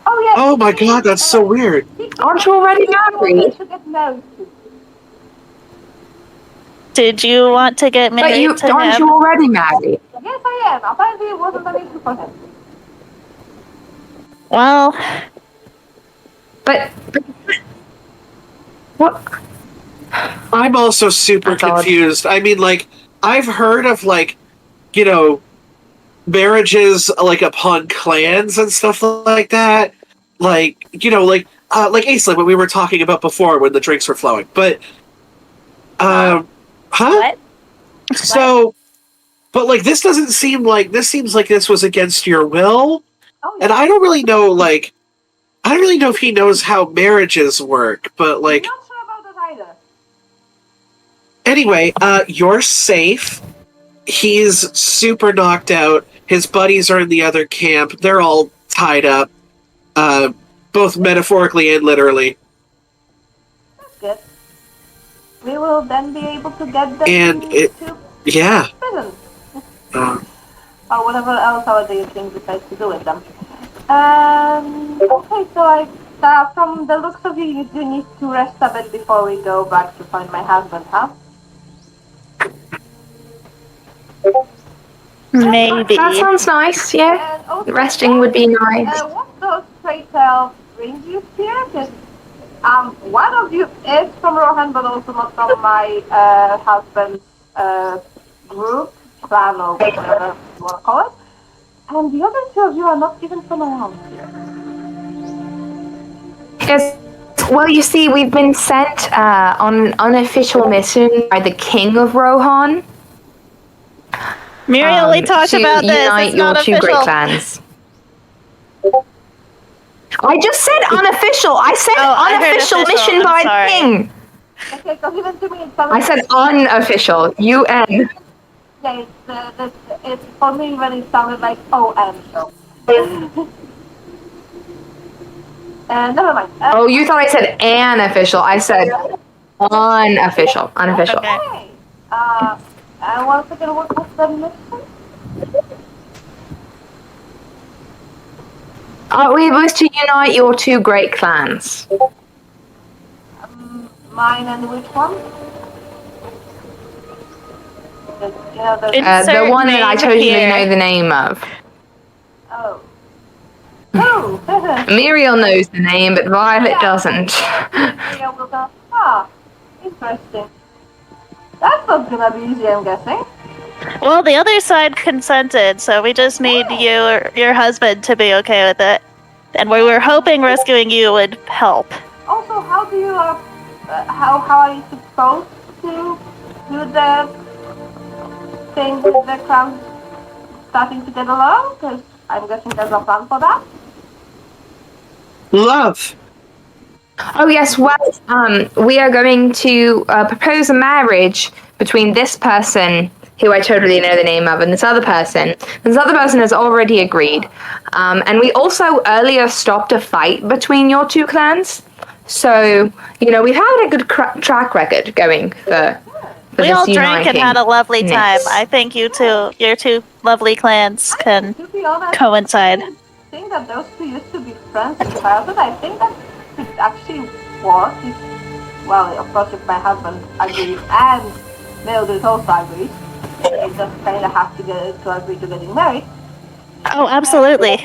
Oh yes. Oh my god, that's so weird. Aren't you already married? To get married to. Did you want to get married But to aren't him? you already married? Yes, I am. Apparently, it wasn't an issue for him. Well, But what? I'm also super That's odd. confused. I mean, like, I've heard of, like, you know, marriages, like, upon clans and stuff like that. Like, you know, like Ace, when we were talking about before when the drinks were flowing. But, huh? What? So, but, like, this doesn't seem like, this seems like this was against your will. Oh And yeah. I don't really know, like, I don't really know if he knows how marriages work, but, like, I'm not sure about that either. anyway, you're safe. He's super knocked out. His buddies are in the other camp. They're all tied up, both metaphorically and literally. That's good. We will then be able to get them And to Yeah. prison. Uh, Or whatever else our dear king decides to do with them. Okay, so from the looks of you, you do need to rest a bit before we go back to find my husband, huh? maybe. That sounds nice. Yeah, And also, resting would be nice. what does pray tell brings you here? Because one of you is from Rohan, but also not from my husband's group, clan, or whatever you want to call it. And the other 2 of you are not even from around here. Yes. Well, you see, we've been sent on an unofficial mission by the King of Rohan. Muriel, we talked to about this. unite It's your not 2 great official. clans. I just said unofficial. I said Oh, I heard unofficial official. mission I'm by sorry. the king. Okay, because even to me it sounds I said unofficial. UN. yeah, it's for me when it sounded like OM, so. Never mind. Oh, you thought I said an official. I said unofficial. Unofficial. Okay. Okay. And once again, what was the mission? We was to unite your 2 great clans. Mine and which one? The Insert The one that I name told you to here. know the name of. oh. Oh! Muriel knows the name, but Violet doesn't. Yeah, we'll go. Ah, interesting. That's not gonna be easy, I'm guessing. Well, the other side consented, so we just need your husband to be okay with it. And we were hoping rescuing you would help. Also, how do you, how are you supposed to do the everything with the crowd starting to get along? Because I'm guessing there's a plan for that. Love. Oh yes, well, we are going to propose a marriage between this person, who I totally know the name of, and this other person. This other person has already agreed, and we also earlier stopped a fight between your two clans. So we've had a good track record going for We this all drank and had a lovely uniting time. ness. I think your two lovely clans can To be honest, coincide. I think that those two used to be friends in childhood. I think that could actually work if, well, of course, if my husband agrees and Mildred also agrees. They just kind of have to agree to getting married. Oh, absolutely.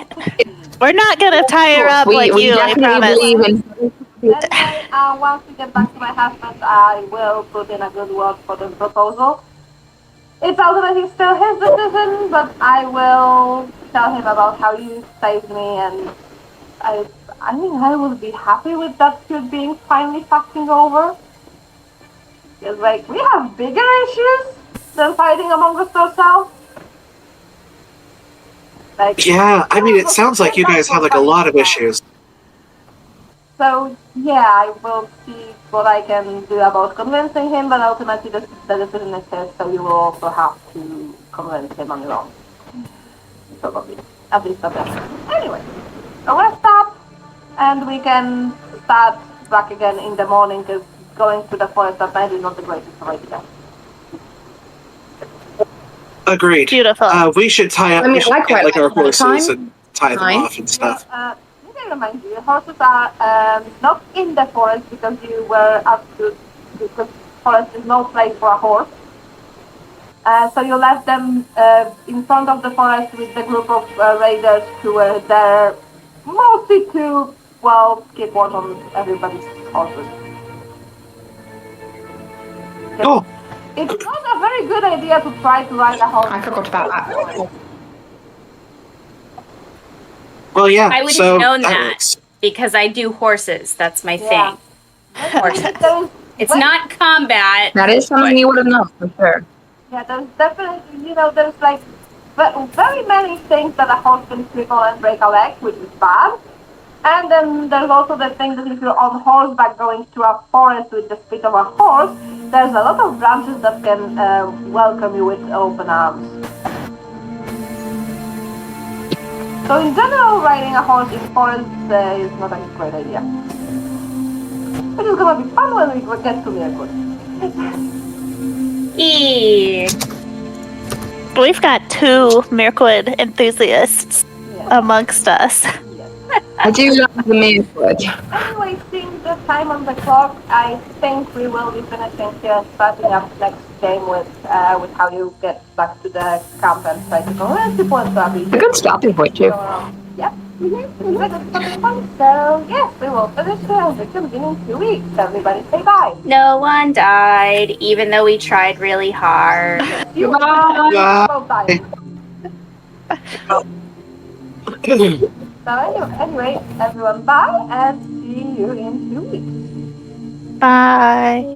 We're not gonna tie her up like we you, I definitely promise. believe in. Anyway, once we get back to my husband, I will put in a good word for the proposal. It's ultimately still his decision, but I will tell him about how you saved me, and I mean, I would be happy with that feud being finally fucking over. It's like, we have bigger issues than fighting among us ourselves. Like, Yeah, I mean, it sounds like you guys have like a lot of issues. So, yeah, I will see what I can do about convincing him, but ultimately the decision is his, so you will also have to convince him on your own. Probably. At least a bit. Anyway, so let's stop, and we can start back again in the morning, because going through the forest at night is not the greatest idea. Agreed. Beautiful. We should tie up. I mean, We should I get quite like our like that. horses and tie them Time. off and stuff. Let me remind you, horses are not in the forest because you were asked to, because forest is no place for a horse. So you left them in front of the forest with the group of raiders who were there mostly to, well, keep watch on everybody's horses. Oh, It's not a very good idea to try to ride a horse. I forgot about that. well, yeah. I would so have known that works. because I do horses. That's my Yeah. thing. Horses. There's It's way- not combat. That is something you would have known for sure. Yeah, there's definitely, there's like very many things that a horse can cripple and break a leg, which is bad. And then there's also the thing that if you're on horseback going through a forest with the speed of a horse, there's a lot of branches that can welcome you with open arms. So in general, riding a horse in forest is not a great idea. It is gonna be fun when we get to Mirkwood. We've got two Mirkwood enthusiasts amongst us. I do love the Mirkwood. Anyway, seeing the time on the clock, I think we will be finishing here, starting up next game with how you get back to the camp and try to convince people and probably. A good stopping point too. Yep. It's a good starting point. So yes, we will finish here and reconvene in 2 weeks. Everybody say bye. No one died, even though we tried really hard. You Bye. both died. So anyway, everyone bye and see you in 2 weeks. Bye.